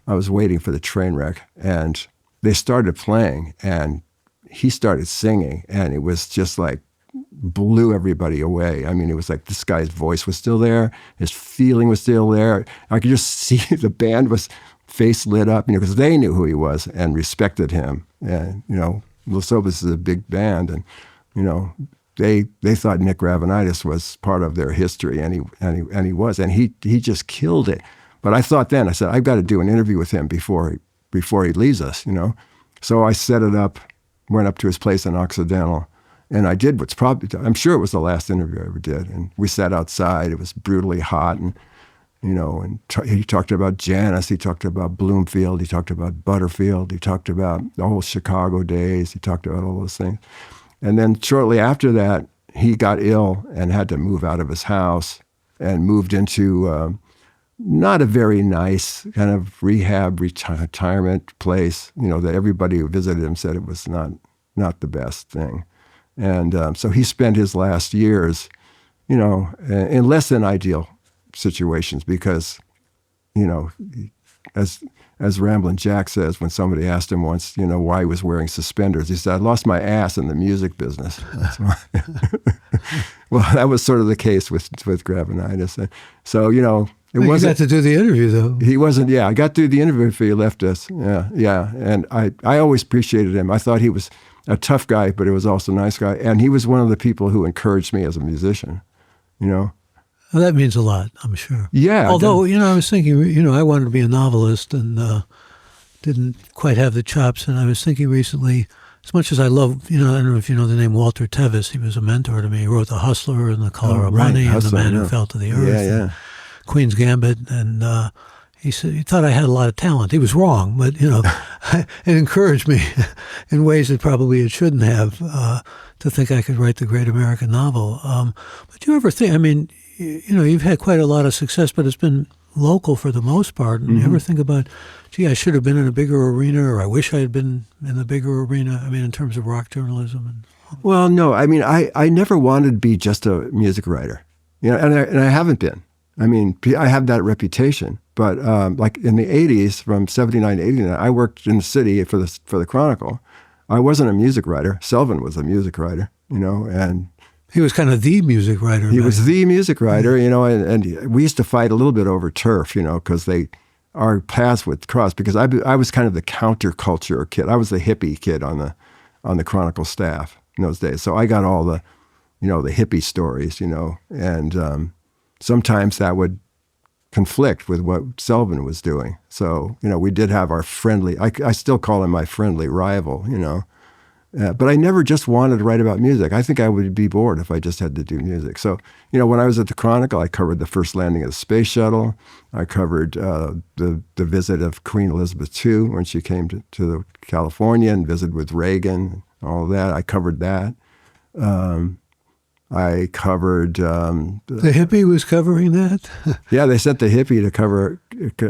I was waiting for the train wreck, and they started playing, and he started singing, and it was just like blew everybody away. I mean, it was like this guy's voice was still there, his feeling was still there. I could just see the band was face lit up, because they knew who he was and respected him. And Los Lobos is a big band, and they thought Nick Gravenites was part of their history, and he was, and he just killed it. But I thought then, I said, I've got to do an interview with him before he leaves us, So I set it up, went up to his place in Occidental, and I did what's probably, I'm sure it was the last interview I ever did. And we sat outside. It was brutally hot, and he talked about Janis, he talked about Bloomfield, he talked about Butterfield, he talked about the whole Chicago days, he talked about all those things. And then shortly after that, he got ill and had to move out of his house and moved into not a very nice kind of rehab retirement place, that everybody who visited him said it was not the best thing. And so he spent his last years, in less than ideal situations because, as Ramblin' Jack says, when somebody asked him once, why he was wearing suspenders, he said, "I lost my ass in the music business." That's why. Well, that was sort of the case with Gravenites. And so, it wasn't. You got to do the interview, though. He wasn't. Yeah, I got to do the interview before he left us. Yeah. And I always appreciated him. I thought he was a tough guy, but he was also a nice guy. And he was one of the people who encouraged me as a musician. Well, that means a lot, I'm sure. Yeah. Although, I was thinking, I wanted to be a novelist and didn't quite have the chops. And I was thinking recently, as much as I love, I don't know if you know the name Walter Tevis. He was a mentor to me. He wrote The Hustler and The Color of Money and The Man Who Fell to the Earth. And Queen's Gambit. And he said he thought I had a lot of talent. He was wrong, but, it encouraged me in ways that probably it shouldn't have to think I could write the great American novel. But do you ever think, you've had quite a lot of success, but it's been local for the most part. And you ever think about, gee, I should have been in a bigger arena, or I wish I had been in a bigger arena, in terms of rock journalism? Well, no. I never wanted to be just a music writer, and I haven't been. I have that reputation. But like in the 80s, from 79 to 89, I worked in the city for the Chronicle. I wasn't a music writer. Selvin was a music writer, and he was kind of the music writer. He was the music writer, and we used to fight a little bit over turf, because our paths would cross, because I was kind of the counterculture kid. I was the hippie kid on the Chronicle staff in those days. So I got all the, the hippie stories, and sometimes that would conflict with what Selvin was doing. So, we did have our friendly, I still call him my friendly rival, but I never just wanted to write about music. I think I would be bored if I just had to do music. So, when I was at the Chronicle, I covered the first landing of the space shuttle. I covered the visit of Queen Elizabeth II when she came to California and visited with Reagan, all of that. I covered that. I covered... the hippie was covering that? Yeah, they sent the hippie to cover...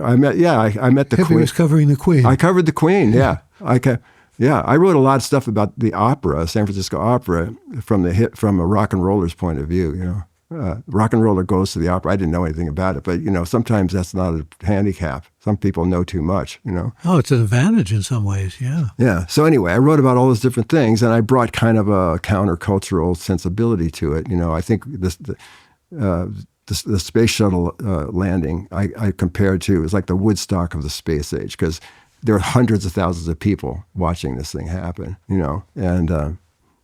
I met the hippie Queen. Was covering the Queen. I covered the Queen, yeah. I wrote a lot of stuff about the opera, San Francisco Opera, from a rock and roller's point of view, you know. Rock and roller goes to the opera. I didn't know anything about it, but, you know, sometimes that's not a handicap. Some people know too much, you know. Oh, it's an advantage in some ways, yeah. Yeah. So anyway, I wrote about all those different things, and I brought kind of a countercultural sensibility to it. You know, I think the space shuttle landing I compared to, it was like the Woodstock of the space age, because there are hundreds of thousands of people watching this thing happen, you know, and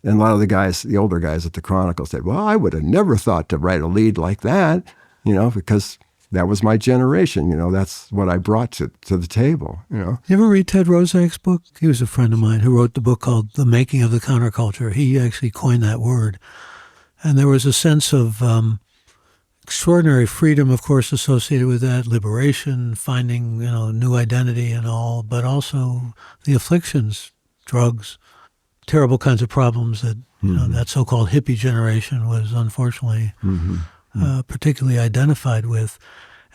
a lot of the older guys at the Chronicle said, well, I would have never thought to write a lead like that, you know, because that was my generation, you know, that's what I brought to the table, you know. You ever read Ted Rozak's book? He was a friend of mine who wrote the book called The Making of the Counterculture. He actually coined that word. And there was a sense of extraordinary freedom, of course, associated with that, liberation, finding, you know, new identity and all, but also the afflictions, drugs, terrible kinds of problems that you know, that so-called hippie generation was unfortunately particularly identified with.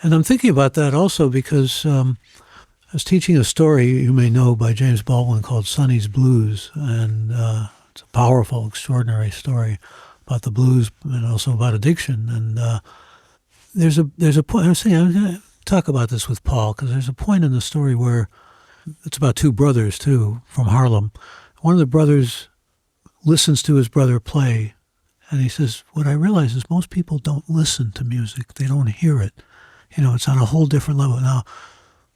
And I'm thinking about that also because I was teaching a story you may know by James Baldwin called Sonny's Blues, and it's a powerful, extraordinary story about the blues and also about addiction. And there's a point. I was saying I'm going to talk about this with Paul because there's a point in the story where it's about two brothers too from Harlem. One of the brothers listens to his brother play, and he says, what I realize is most people don't listen to music. They don't hear it. You know, it's on a whole different level. Now,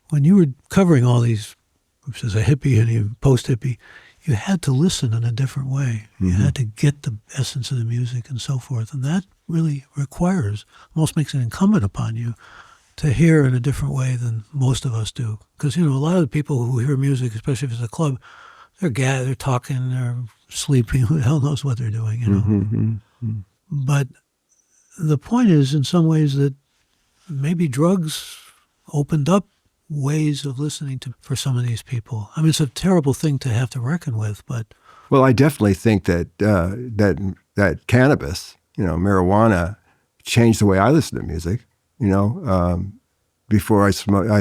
when you were covering all these, which is a hippie and a post-hippie, you had to listen in a different way. You had to get the essence of the music and so forth. And that really requires, almost makes it incumbent upon you to hear in a different way than most of us do. Because, you know, a lot of the people who hear music, especially if it's a club, they're talking, they're sleeping, who the hell knows what they're doing, you know. But the point is, in some ways, that maybe drugs opened up ways of listening for some of these people. I mean, it's a terrible thing to have to reckon with, but... Well, I definitely think that that cannabis, you know, marijuana, changed the way I listen to music. You know, before I smoked,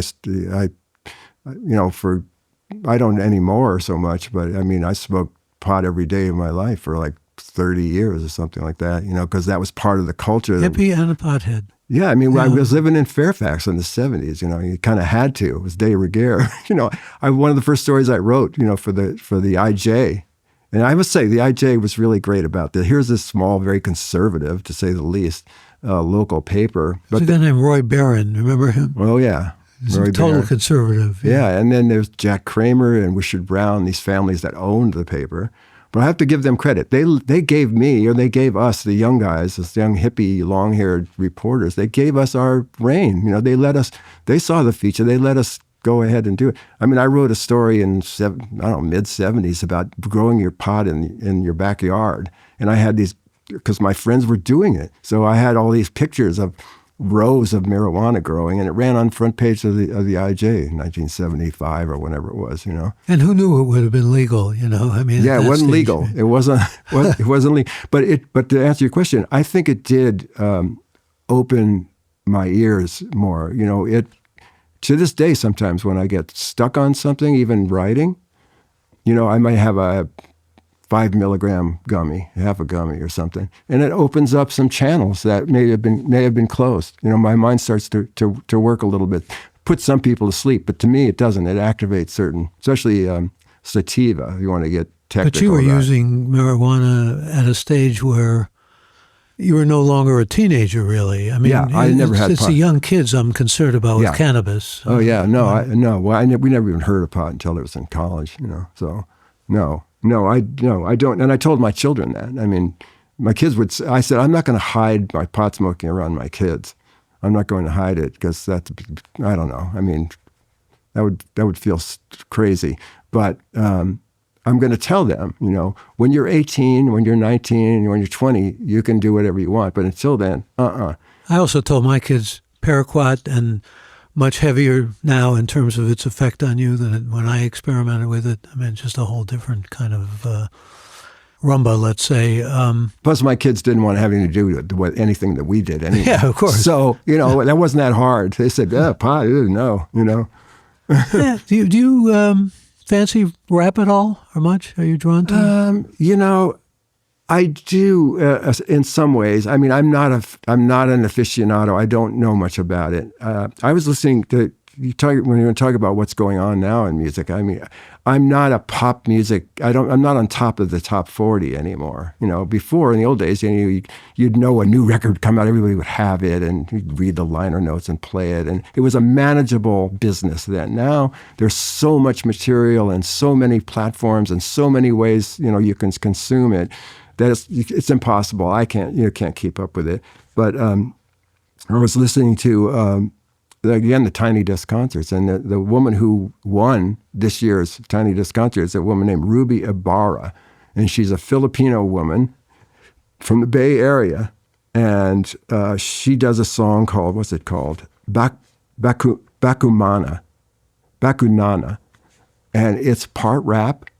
I don't anymore so much, but I mean, I smoked pot every day of my life for like 30 years or something like that, you know, because that was part of the culture. Hippie and a pothead. Yeah, I mean, I was living in Fairfax in the 70s, you know, you kind of had to. It was de rigueur. You know, one of the first stories I wrote, you know, for the IJ, and I must say the IJ was really great about that. Here's this small, very conservative, to say the least, local paper. There's a guy named Roy Barron, remember him? Oh, yeah. He's a total conservative. Yeah, and then there's Jack Kramer and Wishart Brown, these families that owned the paper. But I have to give them credit. They gave me, or they gave us, the young guys, this young hippie, long-haired reporters, they gave us our reign. You know, they saw the feature, they let us go ahead and do it. I mean, I wrote a story in mid-70s about growing your pot in your backyard. And I had these, because my friends were doing it. So I had all these pictures of rows of marijuana growing, and it ran on the front page of the IJ in 1975 or whenever it was, you know. And who knew it would have been legal, you know? I mean, yeah, it wasn't legal. It wasn't legal. But to answer your question, I think it did open my ears more. You know, to this day, sometimes when I get stuck on something, even writing, you know, I might have a 5 milligram gummy, half a gummy or something, and it opens up some channels that may have been closed. You know, my mind starts to work a little bit, put some people to sleep, but to me it doesn't. It activates certain, especially sativa. If you want to get technical. But you were using marijuana at a stage where you were no longer a teenager, really. I mean, yeah, I never had. It's pot. The young kids I'm concerned about with cannabis. Oh yeah, no, we never even heard of pot until it was in college. You know, so No, I don't. And I told my children that. I mean, my kids I said, I'm not going to hide my pot smoking around my kids. I'm not going to hide it because I don't know. I mean, that would feel crazy. But I'm going to tell them, you know, when you're 18, when you're 19, when you're 20, you can do whatever you want. But until then, I also told my kids Paraquat, and much heavier now in terms of its effect on you than when I experimented with it. I mean, just a whole different kind of rumba, let's say. Plus, my kids didn't want to have anything to do with anything that we did anyway. Yeah, of course. So, that wasn't that hard. They said, pie, no, Yeah. Do you fancy rap at all or much? Are you drawn to it? I do in some ways. I mean, I'm not an aficionado. I don't know much about it. I was listening to when you talk about what's going on now in music. I mean, I'm not a pop music. I'm not on top of the top 40 anymore. Before in the old days, you'd know a new record would come out, everybody would have it, and you'd read the liner notes and play it, and it was a manageable business then. Now there's so much material and so many platforms and so many ways you can consume it that it's impossible. You can't keep up with it. But I was listening to. Again, the Tiny Desk concerts, and the woman who won this year's Tiny Desk concert is a woman named Ruby Ibarra, and she's a Filipino woman from the Bay Area, and she does a song called, what's it called? Bakunana, and it's part rap,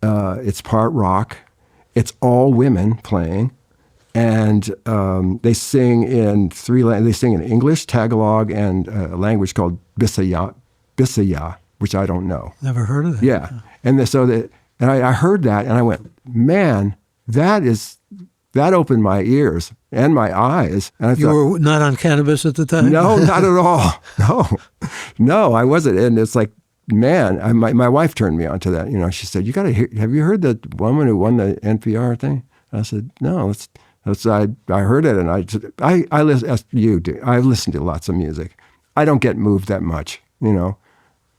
it's part rock, it's all women playing. And they sing in they sing in English, Tagalog, and a language called Bisaya, which I don't know. Never heard of that. Yeah. And I heard that, and I went, man, that opened my ears and my eyes. And you were not on cannabis at the time? No, not at all. No, I wasn't. And it's like, man, my wife turned me on to that. She said, have you heard that woman who won the NPR thing? I said, no, I heard it, and I listen, as you do. I listen to lots of music. I don't get moved that much,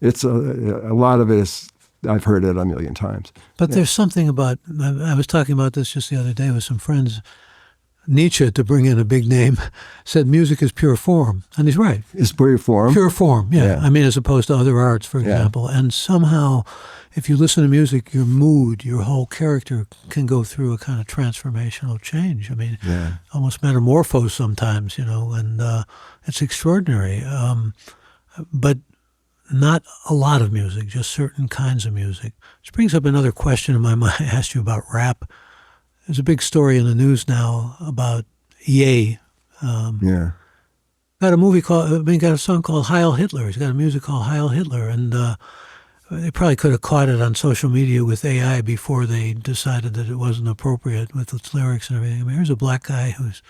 It's a lot of it is, I've heard it a million times. But there's something about, I was talking about this just the other day with some friends. Nietzsche, to bring in a big name, said music is pure form. And he's right. It's pure form? Pure form, yeah. I mean, as opposed to other arts, for example. And somehow, if you listen to music, your mood, your whole character can go through a kind of transformational change. I mean, almost metamorphose sometimes, and it's extraordinary. But not a lot of music, just certain kinds of music. Which brings up another question in my mind. I asked you about rap. There's a big story in the news now about Ye. Got a song called Heil Hitler. He's got a music called Heil Hitler, and they probably could have caught it on social media with AI before they decided that it wasn't appropriate with its lyrics and everything. I mean, here's a black guy who's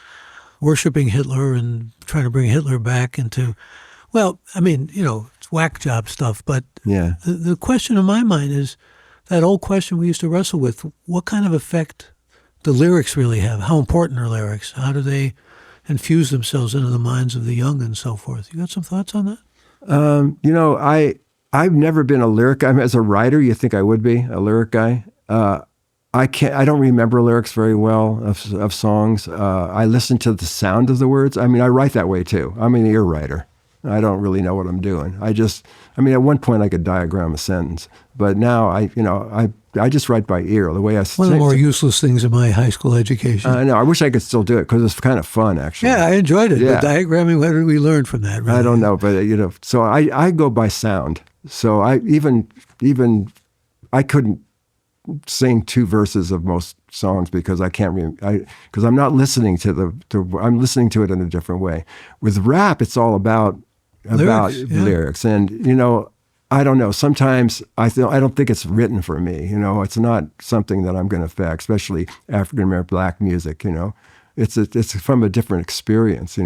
worshiping Hitler and trying to bring Hitler back into, it's whack job stuff. But the question in my mind is that old question we used to wrestle with: what kind of effect the lyrics really have? How important are lyrics? How do they infuse themselves into the minds of the young and so forth? You got some thoughts on that? I've never been a lyric guy. As a writer, you think I would be a lyric guy. I don't remember lyrics very well of songs. I listen to the sound of the words. I mean, I write that way too. I'm an ear writer. I don't really know what I'm doing. At one point I could diagram a sentence, but now I just write by ear. The way I one of the more useless things in my high school education. I know. I wish I could still do it because it's kind of fun, actually. Yeah, I enjoyed it. Yeah. But diagramming, what did we learn from that? Really? I don't know, but so I go by sound. So I I couldn't sing two verses of most songs because I can't because I'm not listening to I'm listening to it in a different way. With rap, it's all about lyrics. And, I don't know. Sometimes I don't think it's written for me. It's not something that I'm going to affect, especially African American black music. It's from a different experience.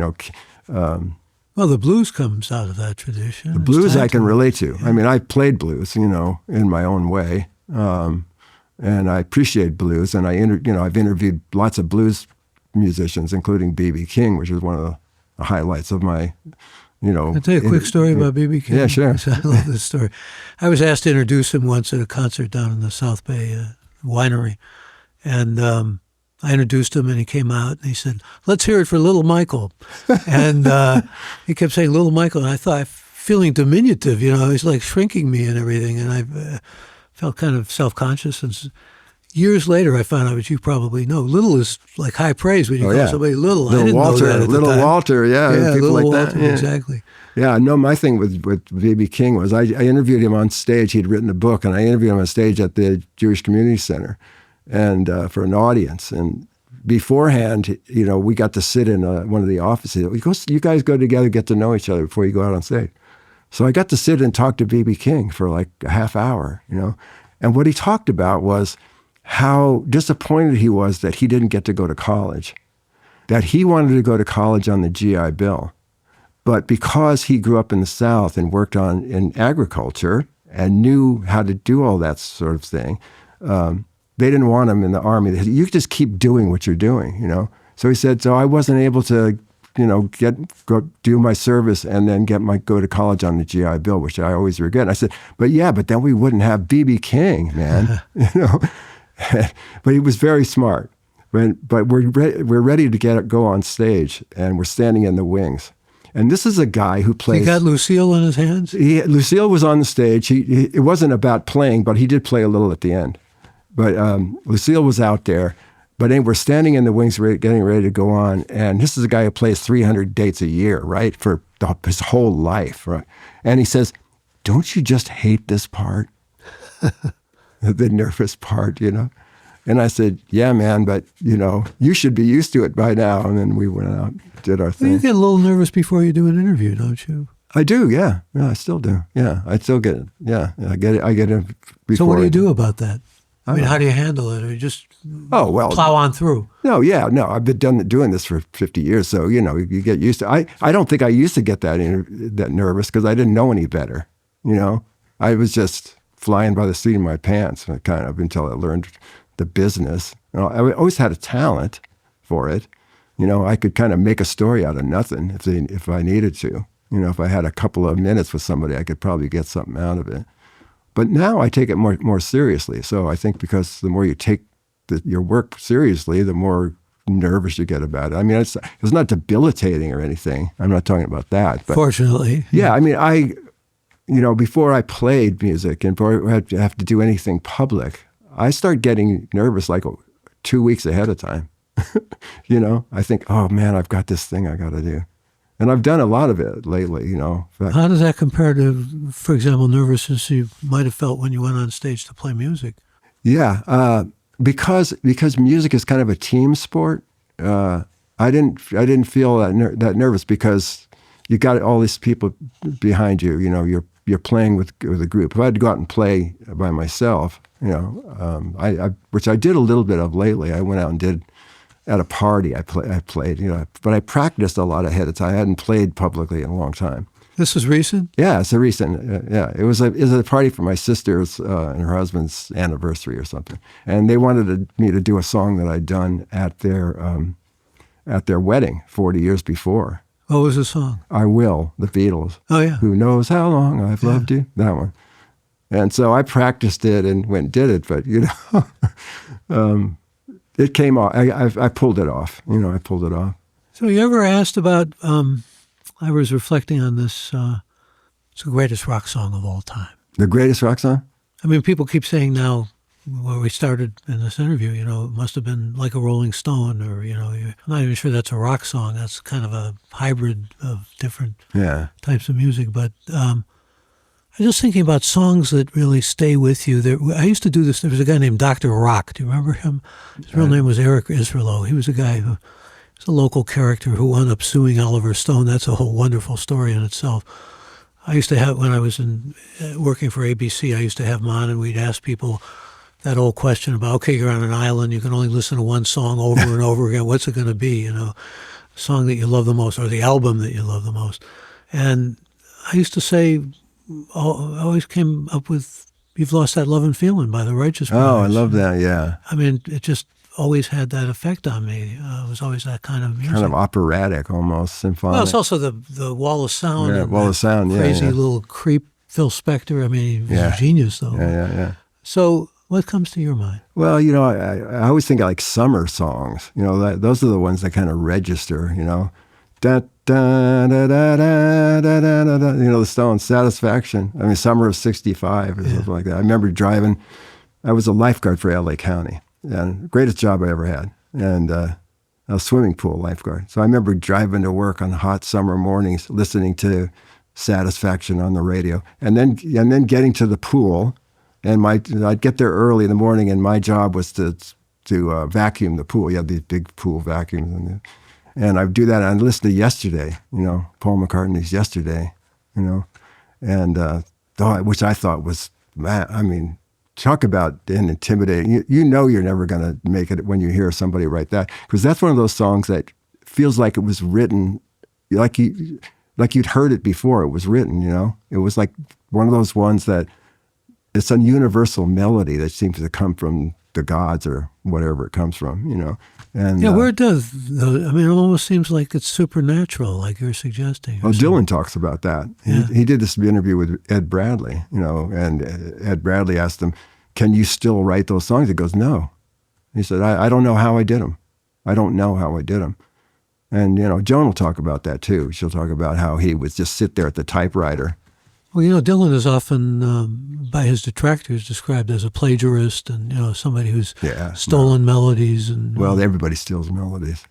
Well, the blues comes out of that tradition. The blues I can relate to. Yeah. I mean, I played blues, in my own way, and I appreciate blues. And I've interviewed lots of blues musicians, including B.B. King, which is one of the highlights of my. I'll tell you a quick story about B.B. King. Yeah, sure. I love this story. I was asked to introduce him once at a concert down in the South Bay winery. And I introduced him, and he came out, and he said, "Let's hear it for Little Michael." And he kept saying, "Little Michael." And I thought, feeling diminutive, he's like shrinking me and everything. And I felt kind of self-conscious. And years later, I found out, which you probably know, little is like high praise when you call somebody little. I didn't Walter, know that at Little the time. Walter, people Little like Walter, that. Yeah. Exactly. Yeah, no, my thing with B.B. King was I interviewed him on stage. He'd written a book, and I interviewed him on stage at the Jewish Community Center. and for an audience. And beforehand, we got to sit in one of the offices. You guys go together, get to know each other before you go out on stage. So I got to sit and talk to B.B. King for like a half hour, And what he talked about was how disappointed he was that he didn't get to go to college, that he wanted to go to college on the GI Bill. But because he grew up in the South and worked in agriculture and knew how to do all that sort of thing, they didn't want him in the Army. They said, you just keep doing what you're doing, So he said, so I wasn't able to, go do my service and then go to college on the GI Bill, which I always regret. And I said, but then we wouldn't have B.B. King, man, But he was very smart. But we're ready to go on stage, and we're standing in the wings. And this is a guy who plays. He got Lucille in his hands? Lucille was on the stage. It wasn't about playing, but he did play a little at the end. But Lucille was out there. But anyway, we're standing in the wings, getting ready to go on. And this is a guy who plays 300 dates a year, right, for his whole life. Right? And he says, don't you just hate this part? The nervous part, And I said, yeah, man, but, you should be used to it by now. And then we went out, did our thing. Well, you get a little nervous before you do an interview, don't you? I do, yeah. Yeah, I still do. Yeah, I still get it. Yeah, I get it before. So what do you do about that? I mean, how do you handle it? Or you just plow on through? No, I've been doing this for 50 years, so, you get used to it. I don't think I used to get that nervous because I didn't know any better, I was just flying by the seat of my pants kind of until I learned the business. I always had a talent for it. I could kind of make a story out of nothing if I needed to. If I had a couple of minutes with somebody, I could probably get something out of it. But now I take it more seriously. So I think because the more you take your work seriously, the more nervous you get about it. I mean, it's not debilitating or anything. I'm not talking about that. But fortunately. Yeah, I mean, before I played music and before I had to have to do anything public, I start getting nervous like 2 weeks ahead of time. I think, oh man, I've got this thing I got to do. And I've done a lot of it lately, How does that compare to, for example, nervousness you might have felt when you went on stage to play music? Yeah, because music is kind of a team sport. I didn't feel that nervous because you got all these people behind you. You're playing with a group. If I had to go out and play by myself, which I did a little bit of lately. I went out and did. At a party, I played, but I practiced a lot ahead of time. I hadn't played publicly in a long time. This is recent? Yeah, it's a recent. Yeah, it was a party for my sister's and her husband's anniversary or something, and they wanted me to do a song that I'd done at their wedding 40 years before. What was the song? I Will, the Beatles. Oh yeah. Who knows how long I've loved you? That one. And so I practiced it and went and did it, but it came off. I pulled it off. I pulled it off. So you ever asked about, I was reflecting on this, it's the greatest rock song of all time. The greatest rock song? I mean, people keep saying now, where we started in this interview, it must have been like a Rolling Stone or, I'm not even sure that's a rock song. That's kind of a hybrid of different types of music. But I was just thinking about songs that really stay with you. I used to do this. There was a guy named Dr. Rock. Do you remember him? His real name was Eric Israelo. He was a guy who was a local character who wound up suing Oliver Stone. That's a whole wonderful story in itself. I used to have, when I was working for ABC, I used to have him on, and we'd ask people that old question about, okay, you're on an island, you can only listen to one song over and over again. What's it going to be? The song that you love the most or the album that you love the most. And I used to say, I always came up with You've Lost That Lovin' Feeling by the Righteous Brothers. Oh, I love that, yeah. I mean, it just always had that effect on me. It was always that kind of music. Kind of operatic, almost, symphonic. Well, it's also the Wall of Sound. Yeah, Wall of Sound, crazy little creep, Phil Spector. I mean, he was a genius, though. Yeah. So what comes to your mind? Well, I always think of like summer songs. Those are the ones that kind of register, Da, da, da, da, da, da, da, da. The Stones, Satisfaction. I mean, Summer of 65 or something like that. I remember driving. I was a lifeguard for LA County. And greatest job I ever had. And a swimming pool lifeguard. So I remember driving to work on hot summer mornings, listening to Satisfaction on the radio. And then getting to the pool. And I'd get there early in the morning, and my job was to vacuum the pool. You have these big pool vacuums, and I do that. And I listen to Yesterday, Paul McCartney's Yesterday, and which I thought was, talk about an intimidating. You're never going to make it when you hear somebody write that, because that's one of those songs that feels like it was written, like you'd heard it before it was written. It was like one of those ones that it's a universal melody that seems to come from the gods or whatever it comes from. And where it does, though, it almost seems like it's supernatural, like you're suggesting. Well, Dylan talks about that. Yeah. He did this interview with Ed Bradley, and Ed Bradley asked him, "Can you still write those songs?" He goes, "No." He said, I don't know how I did them. I don't know how I did them. And, Joan will talk about that too. She'll talk about how he would just sit there at the typewriter. Well, Dylan is often, by his detractors, described as a plagiarist and, somebody who's stolen melodies. And well, everybody steals melodies.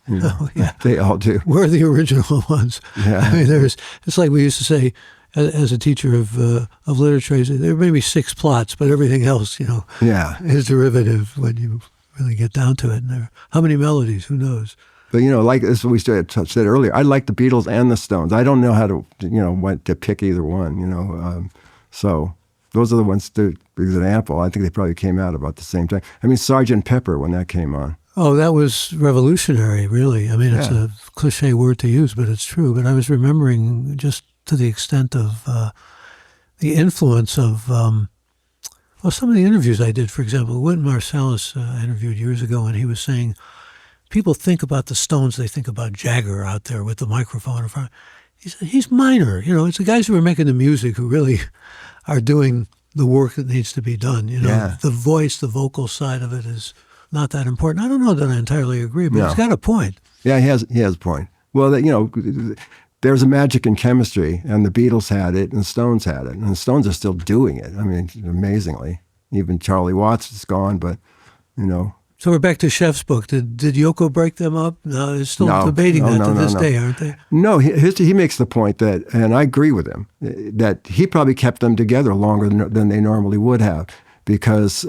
They all do. We're the original ones. Yeah. It's like we used to say, as a teacher of literature, there may be 6 plots, but everything else, is derivative when you really get down to it. And how many melodies? Who knows? But, like this is what we said earlier, I like the Beatles and the Stones. I don't know how to pick either one, So those are the ones, for example, I think they probably came out about the same time. Sgt. Pepper, when that came on. Oh, that was revolutionary, really. It's a cliche word to use, but it's true. But I was remembering, just to the extent of the influence of some of the interviews I did. For example, Wynton Marsalis interviewed years ago, and he was saying, people think about the Stones, they think about Jagger out there with the microphone in front. He said, he's minor. It's the guys who are making the music who really are doing the work that needs to be done. The voice, the vocal side of it is not that important. I don't know that I entirely agree, but he's got a point. Yeah, he has a point. Well, there's a magic in chemistry, and the Beatles had it, and the Stones had it, and the Stones are still doing it. Amazingly. Even Charlie Watts is gone, but, So we're back to Chef's book. Did Yoko break them up? No, they're still debating that to this day, aren't they? No, he makes the point that, and I agree with him, that he probably kept them together longer than they normally would have, because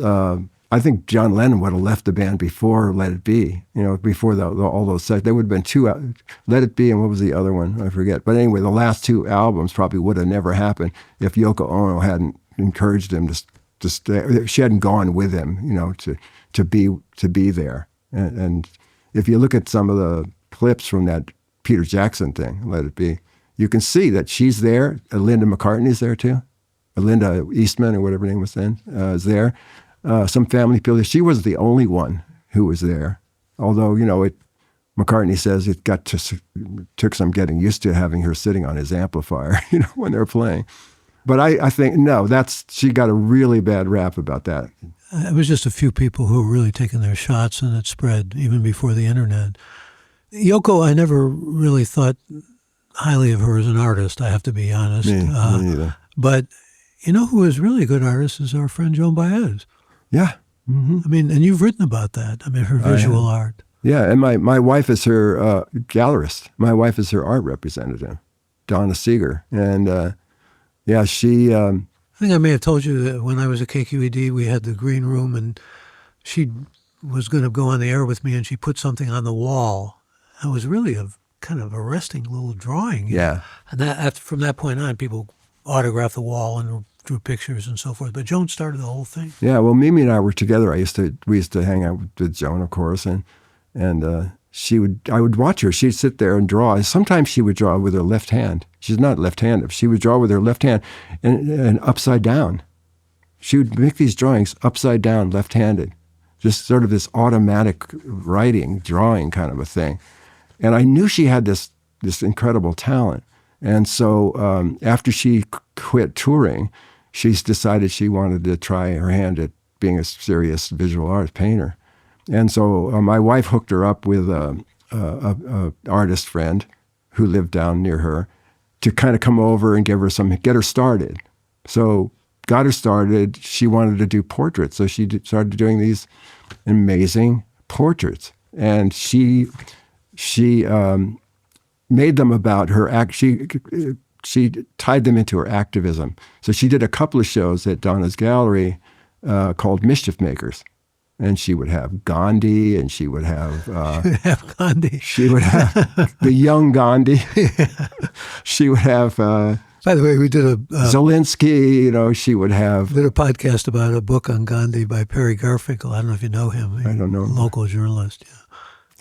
I think John Lennon would have left the band before Let It Be, before all those sets. There would have been 2, Let It Be, and what was the other one? I forget. But anyway, the last 2 albums probably would have never happened if Yoko Ono hadn't encouraged him to stay. She hadn't gone with him, to be there. And if you look at some of the clips from that Peter Jackson thing, Let It Be, you can see that she's there. Linda McCartney's there too. Linda Eastman, or whatever her name was then, is there. Some family people. She was the only one who was there. Although, McCartney says it took some getting used to having her sitting on his amplifier, when they're playing. But I think, no, she got a really bad rap about that. It was just a few people who were really taking their shots, and it spread even before the internet. Yoko, I never really thought highly of her as an artist, I have to be honest. Me neither. But who is really a good artist is our friend Joan Baez. Yeah. Mm-hmm. And you've written about that. her visual art. Yeah, and my wife is her gallerist. My wife is her art representative, Donna Seeger. And she... I think I may have told you that when I was at KQED, we had the green room, and she was going to go on the air with me, and she put something on the wall. It was really a kind of arresting little drawing. Yeah. And from that point on, people autographed the wall and drew pictures and so forth. But Joan started the whole thing. Yeah, well, Mimi and I were together. We used to hang out with Joan, of course, and I would watch her. She'd sit there and draw. Sometimes she would draw with her left hand. She's not left-handed. She would draw with her left hand and upside down. She would make these drawings upside down, left-handed. Just sort of this automatic drawing kind of a thing. And I knew she had this incredible talent. And so after she quit touring, she's decided she wanted to try her hand at being a serious visual art painter. And so my wife hooked her up with a artist friend who lived down near her to kind of come over and get her started. So got her started. She wanted to do portraits, so she started doing these amazing portraits. And she made them about her act. She tied them into her activism. So she did a couple of shows at Donna's Gallery called Mischief Makers. And she would have Gandhi, and she would have Gandhi. She would have the young Gandhi. She would have. By the way, we did a Zelensky. You know, she would have. Did a podcast about a book on Gandhi by Perry Garfinkel. I don't know if you know him. I don't know. Local journalist. Yeah.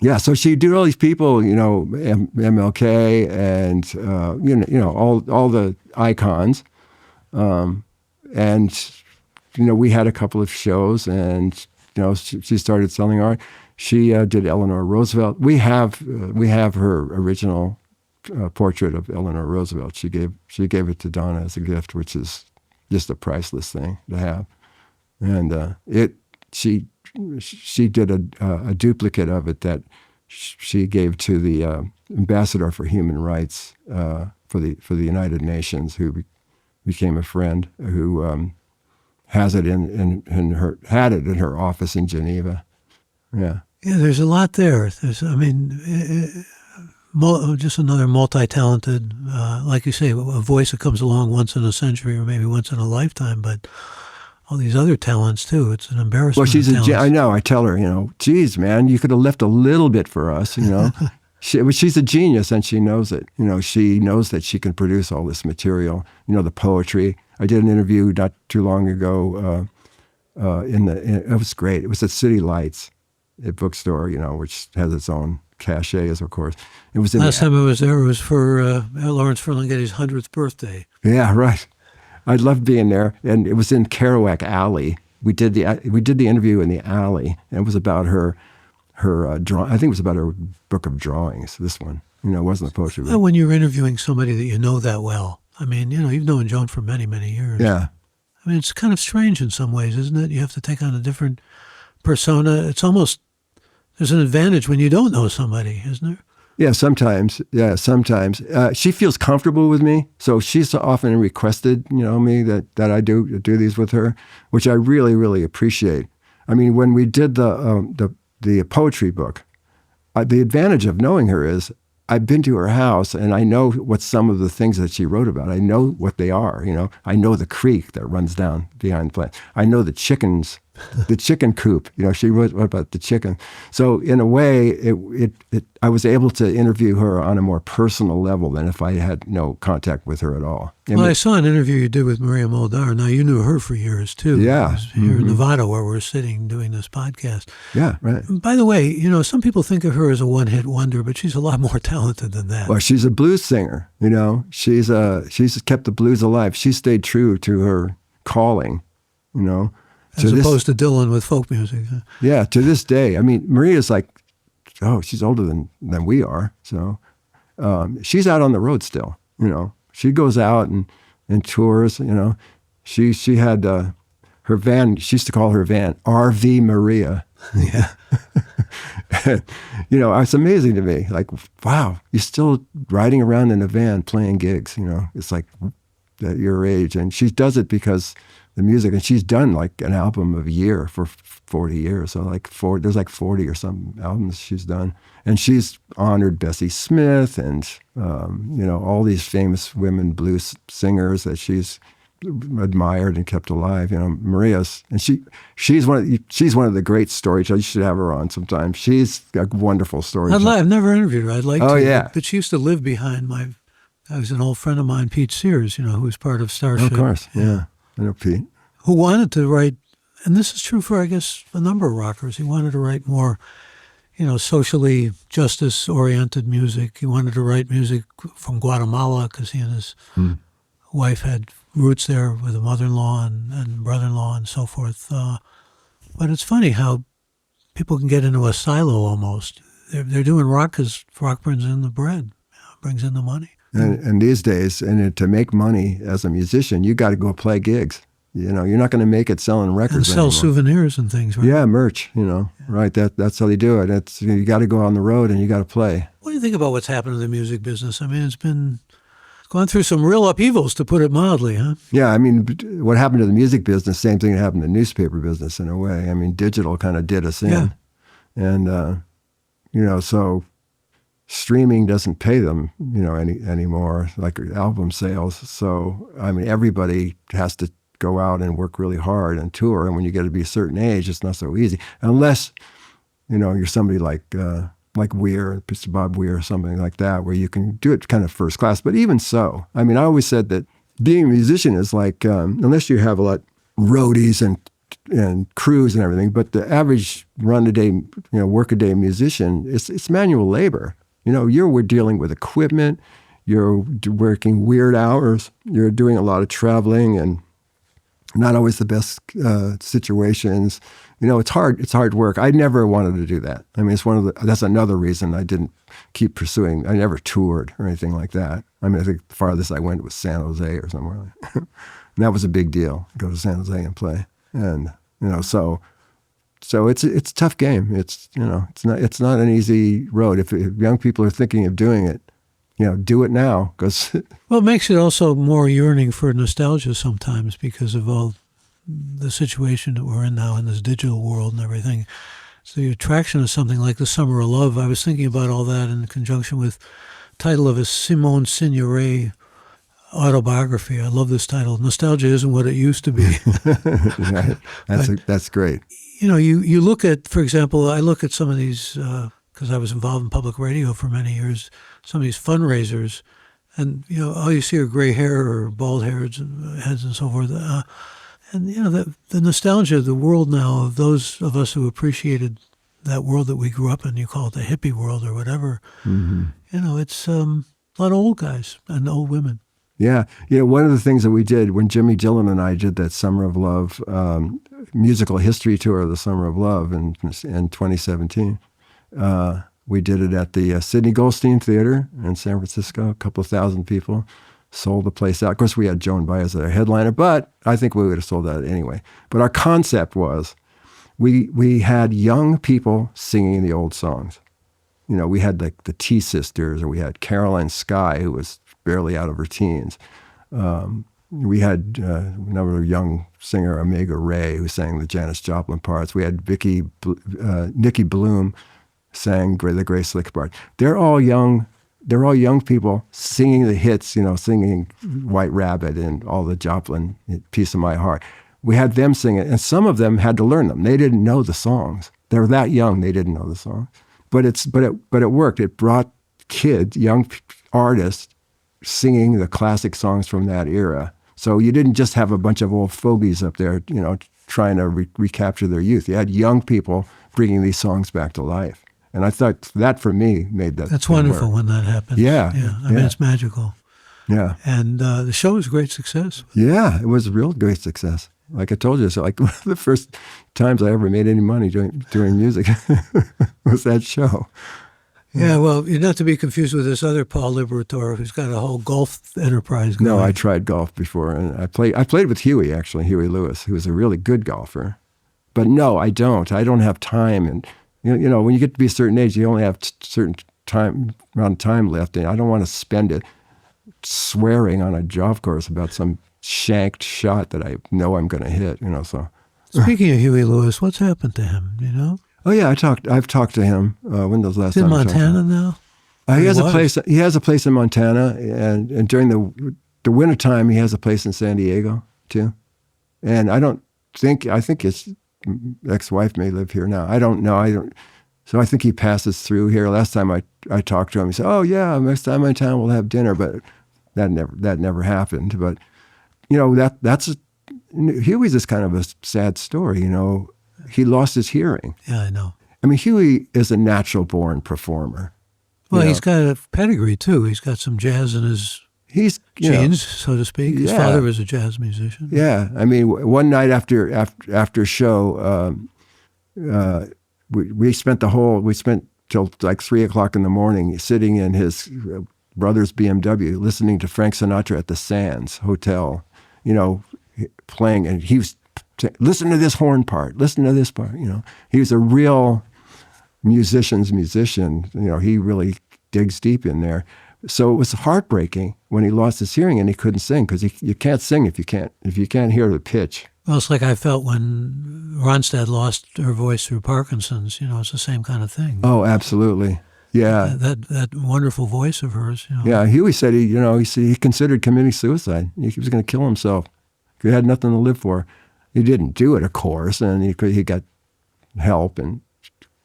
Yeah, so she'd do all these people, you know, MLK and you know all the icons, and you know we had a couple of shows, and you know she started selling art. She did Eleanor Roosevelt. We have her original portrait of Eleanor Roosevelt. She gave it to Donna as a gift, which is just a priceless thing to have, and she did a duplicate of it that she gave to the ambassador for human rights for the United Nations, who became a friend, who had it in her office in Geneva. Yeah. Yeah, there's a lot there. Just another multi-talented, like you say, a voice that comes along once in a century or maybe once in a lifetime, but all these other talents too. It's an embarrassment. Well, I know. I tell her, you know, geez, man, you could have left a little bit for us, you know. She's a genius, and she knows it. You know, she knows that she can produce all this material. You know, the poetry. I did an interview not too long ago. It was great. It was at City Lights, at bookstore, you know, which has its own cachets, of course. It was last time I was there. It was for Lawrence Ferlinghetti's 100th birthday. Yeah, right. I loved being there, and it was in Kerouac Alley. We did the interview in the alley, and it was about her drawing. I think it was about her book of drawings. This one, you know, it wasn't a poetry book. Well, when you're interviewing somebody that you know that well, I mean, you know, you've known Joan for many, many years. Yeah. I mean, it's kind of strange in some ways, isn't it? You have to take on a different persona. It's almost there's an advantage when you don't know somebody, isn't there? Yeah, sometimes. She feels comfortable with me, so she's often requested, you know, me that I do these with her, which I really, really appreciate. I mean, when we did the poetry book, the advantage of knowing her is I've been to her house and I know what some of the things that she wrote about. I know what they are. You know, I know the creek that runs down behind the plant. I know the chickens, the chicken coop. You know, she wrote about the chicken. So in a way, I was able to interview her on a more personal level than if I had no contact with her at all. Well, I saw an interview you did with Maria Muldaur. Now, you knew her for years, too. Yeah. Here in Nevada, where we're sitting doing this podcast. Yeah, right. By the way, you know, some people think of her as a one-hit wonder, but she's a lot more talented than that. Well, she's a blues singer, you know. She's kept the blues alive. She stayed true to her calling, you know. As opposed to Dylan with folk music. Yeah, to this day. I mean, Maria's like, she's older than we are. So she's out on the road still, you know. She goes out and tours, you know. She had her van, she used to call her van RV Maria. Yeah. You know, it's amazing to me. Like, wow, you're still riding around in a van playing gigs, you know. It's like at your age. And she does it because the music, and she's done like an album a year for 40 years. So there's like 40 or some albums she's done. And she's honored Bessie Smith and, you know, all these famous women blues singers that she's admired and kept alive. You know, Maria's, and she's one of the great storytellers. You should have her on sometime. She's a wonderful storyteller. I've never interviewed her. I'd like to. Oh, yeah. But she used to live behind I was an old friend of mine, Pete Sears, you know, who was part of Starship. Of course, yeah. I know Pete. Who wanted to write, and this is true for, I guess, a number of rockers. He wanted to write more, you know, socially justice-oriented music. He wanted to write music from Guatemala because he and his wife had roots there with a mother-in-law and brother-in-law and so forth. But it's funny how people can get into a silo almost. They're doing rock because rock brings in the bread, brings in the money. And these days, to make money as a musician, you got to go play gigs. You know, you're not going to make it selling records and sell anymore. Souvenirs and things, right? Yeah, merch, you know, right. That's how they do it. You got to go on the road and you got to play. What do you think about what's happened to the music business? I mean, it's gone through some real upheavals, to put it mildly, huh? Yeah, I mean, what happened to the music business, same thing that happened to the newspaper business in a way. I mean, digital kind of did us in. Yeah. And, you know, so streaming doesn't pay them, you know, anymore, like album sales. So, I mean, everybody has to go out and work really hard and tour. And when you get to be a certain age, it's not so easy. Unless, you're somebody like Weir, Mr. Bob Weir or something like that, where you can do it kind of first class. But even so, I mean, I always said that being a musician is like, unless you have a lot roadies and crews and everything, but the average run-a-day, work-a-day musician, it's manual labor. We're dealing with equipment, you're working weird hours, you're doing a lot of traveling and not always the best situations. It's hard work. I never wanted to do that. I mean, that's another reason I didn't keep pursuing. I never toured or anything like that. I mean, I think the farthest I went was San Jose or somewhere. And that was a big deal, go to San Jose and play. And, so it's a tough game. It's not an easy road. If young people are thinking of doing it, do it now. Well, it makes it also more yearning for nostalgia sometimes because of all the situation that we're in now in this digital world and everything. So the attraction of something like The Summer of Love, I was thinking about all that in conjunction with the title of a Simone Signoret autobiography. I love this title. Nostalgia isn't what it used to be. Right. That's great. You look at, for example, I look at some of these, because I was involved in public radio for many years, some of these fundraisers, and, all you see are gray hair or bald heads and so forth. And, the nostalgia of the world now of those of us who appreciated that world that we grew up in, you call it the hippie world or whatever, it's a lot of old guys and old women. Yeah. One of the things that we did when Jimmy Dillon and I did that Summer of Love musical history tour of the Summer of Love in 2017, we did it at the Sidney Goldstein Theater in San Francisco, a couple of thousand people. Sold the place out. Of course, we had Joan Baez as our headliner, but I think we would have sold out anyway. But our concept was we had young people singing the old songs. We had like the Tea Sisters, or we had Caroline Sky, who was barely out of her teens. We had another young singer, Omega Ray, who sang the Janis Joplin parts. We had Nikki Bloom sang the Grace Slick part. They're all young people singing the hits, singing White Rabbit and all the Joplin, Piece of My Heart. We had them sing it, and some of them had to learn them. They didn't know the songs. They were that young, they didn't know the songs. But it worked. It brought kids, young artists, singing the classic songs from that era. So you didn't just have a bunch of old fogies up there, trying to recapture their youth. You had young people bringing these songs back to life. And I thought that, for me, made that. That's wonderful when that happens. Yeah. I mean, it's magical. Yeah. And the show was a great success. Yeah, it was a real great success. Like I told you, so like one of the first times I ever made any money doing music was that show. Yeah, well, you're not to be confused with this other Paul Liberatore, who's got a whole golf enterprise going. No, I tried golf before, and I played with Huey Lewis, who was a really good golfer. But no, I don't. I don't have time, and when you get to be a certain age, you only have certain amount of time left, and I don't want to spend it swearing on a golf course about some shanked shot that I know I'm going to hit. So. Speaking of Huey Lewis, what's happened to him? Oh yeah, I've talked to him. When was the last time? In Montana now. He has a place. He has a place in Montana, and during the wintertime, he has a place in San Diego too. And I think his ex-wife may live here now. I don't know. So I think he passes through here. Last time I talked to him, he said, "Oh yeah, next time I'm in town, we'll have dinner." But that never happened. But Huey's is kind of a sad story. He lost his hearing. Yeah, I know. I mean, Huey is a natural-born performer. Well, he's got a pedigree, too. He's got some jazz in his genes, so to speak. His father was a jazz musician. Yeah. I mean, one night after show, we spent till like 3 o'clock in the morning sitting in his brother's BMW listening to Frank Sinatra at the Sands Hotel, playing, and he was listen to this horn part, listen to this part, He was a real musician's musician. He really digs deep in there. So it was heartbreaking when he lost his hearing and he couldn't sing, because you can't sing if you can't hear the pitch. Well, it's like I felt when Ronstadt lost her voice through Parkinson's. It's the same kind of thing. Oh, absolutely. Yeah. That wonderful voice of hers. Yeah, Huey said he considered committing suicide. He was going to kill himself. He had nothing to live for. He didn't do it, of course, and he got help and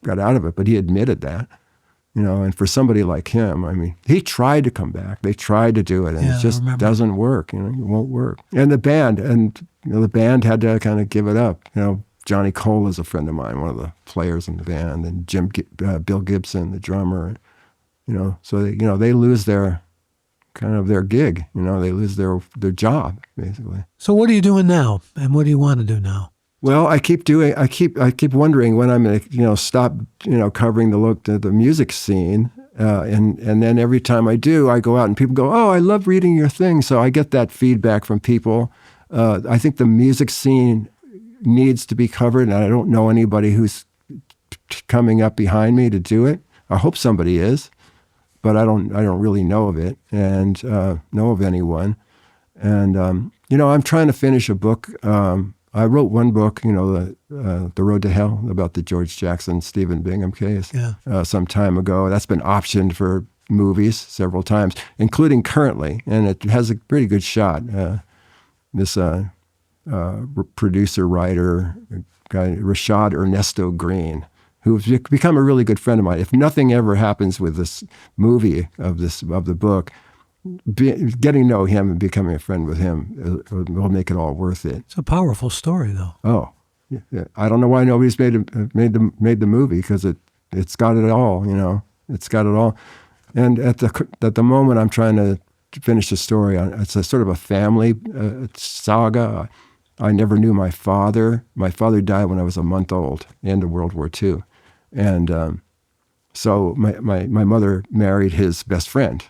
got out of it, but he admitted that. And for somebody like him, I mean, he tried to come back. They tried to do it, and it just doesn't work. It won't work. And the band, the band had to kind of give it up. Johnny Cole is a friend of mine, one of the players in the band, and Bill Gibson, the drummer. So they lose their gig. They lose their job basically. So what are you doing now, and what do you want to do now? Well, I keep wondering when I'm going to stop covering the music scene, and then every time I do, I go out and people go, "Oh, I love reading your thing." So I get that feedback from people. I think the music scene needs to be covered, and I don't know anybody who's coming up behind me to do it. I hope somebody is, but I don't really know of it and know of anyone. And I'm trying to finish a book. I wrote one book, The Road to Hell, about the George Jackson, Stephen Bingham case some time ago. That's been optioned for movies several times, including currently, and it has a pretty good shot. This producer, writer, guy, Rashad Ernesto Green, who's become a really good friend of mine. If nothing ever happens with this movie of the book, getting to know him and becoming a friend with him will make it all worth it. It's a powerful story, though. Oh, yeah. I don't know why nobody's made the movie, because it's got it all. It's got it all. And at the moment, I'm trying to finish the story. It's a sort of a family saga. I never knew my father. My father died when I was a month old, end of World War II, and so my mother married his best friend,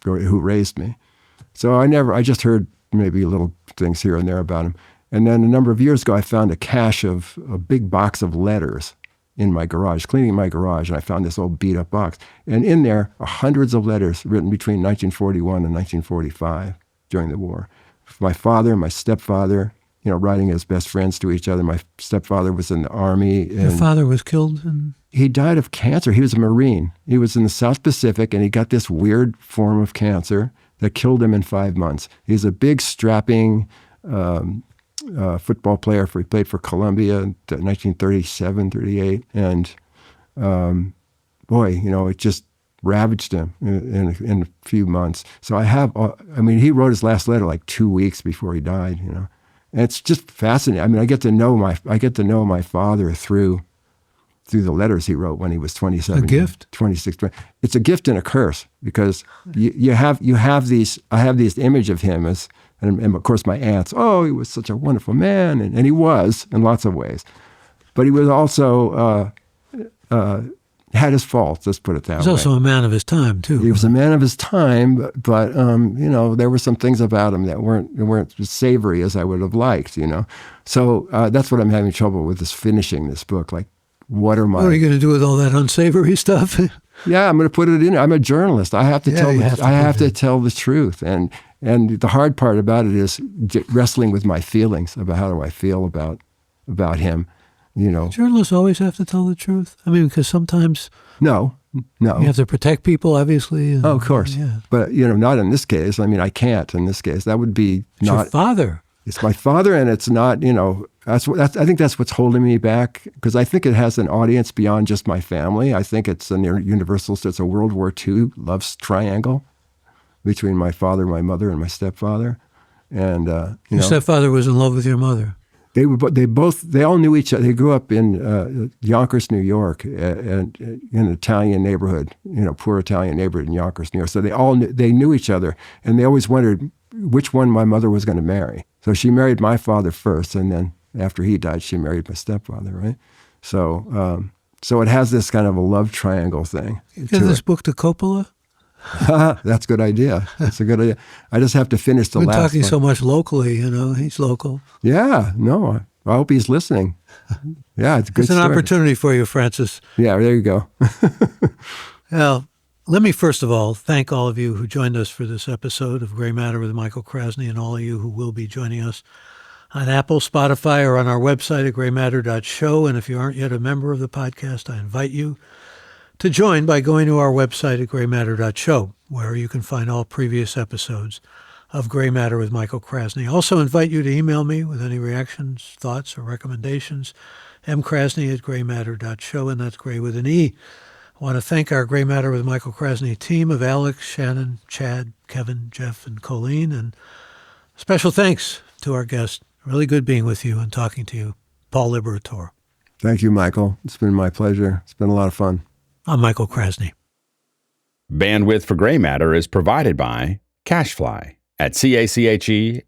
who raised me. So I just heard maybe little things here and there about him. And then a number of years ago, I found a big box of letters in my garage, cleaning my garage, and I found this old beat-up box. And in there are hundreds of letters written between 1941 and 1945 during the war. My father and my stepfather, writing as best friends to each other. My stepfather was in the Army. Your father was killed? He died of cancer. He was a Marine. He was in the South Pacific, and he got this weird form of cancer that killed him in 5 months. He's a big, strapping football player. He played for Columbia in 1937, 38. And it just ravaged him in a few months. So he wrote his last letter like 2 weeks before he died, And it's just fascinating. I get to know my father through the letters he wrote when he was 27. A gift? 26. It's a gift and a curse, because I have this image of him as, and of course my aunts, oh, he was such a wonderful man, and he was in lots of ways. But he was also had his faults, let's put it that way. He was also a man of his time, too. He was a man of his time, but there were some things about him that weren't as savory as I would have liked, So that's what I'm having trouble with, is finishing this book. Like, what are you going to do with all that unsavory stuff? Yeah, I'm going to put it in. I'm a journalist. I have to tell the truth, and the hard part about it is wrestling with my feelings about how do I feel about him. Journalists always have to tell the truth. Because sometimes no, you have to protect people, obviously. Oh, of course, yeah. But not in this case. I can't in this case. That would be it's not your father. It's my father, and it's not. I think that's what's holding me back, because I think it has an audience beyond just my family. I think it's a universal. It's a World War II love triangle between my father, my mother, and my stepfather. And your stepfather was in love with your mother. They all knew each other. They grew up in Yonkers, New York, and in an Italian neighborhood, poor Italian neighborhood in Yonkers, New York. So they knew each other, and they always wondered which one my mother was going to marry. So she married my father first, and then after he died, she married my stepfather, right? So it has this kind of a love triangle thing. Give this book to Coppola? That's a good idea. That's a good idea. I just have to finish the last one. We're talking so much locally, he's local. Yeah, no, I hope he's listening. Yeah, it's a good It's an opportunity for you, Francis. Yeah, there you go. Well, let me first of all thank all of you who joined us for this episode of Gray Matter with Michael Krasny, and all of you who will be joining us on Apple, Spotify, or on our website at graymatter.show. And if you aren't yet a member of the podcast, I invite you to join by going to our website at graymatter.show, where you can find all previous episodes of Gray Matter with Michael Krasny. Also invite you to email me with any reactions, thoughts, or recommendations. mkrasny@graymatter.show, and that's Gray with an E. I want to thank our Gray Matter with Michael Krasny team of Alex, Shannon, Chad, Kevin, Jeff, and Colleen. And special thanks to our guest. Really good being with you and talking to you, Paul Liberatore. Thank you, Michael. It's been my pleasure. It's been a lot of fun. I'm Michael Krasny. Bandwidth for Gray Matter is provided by CacheFly at CacheFly.com.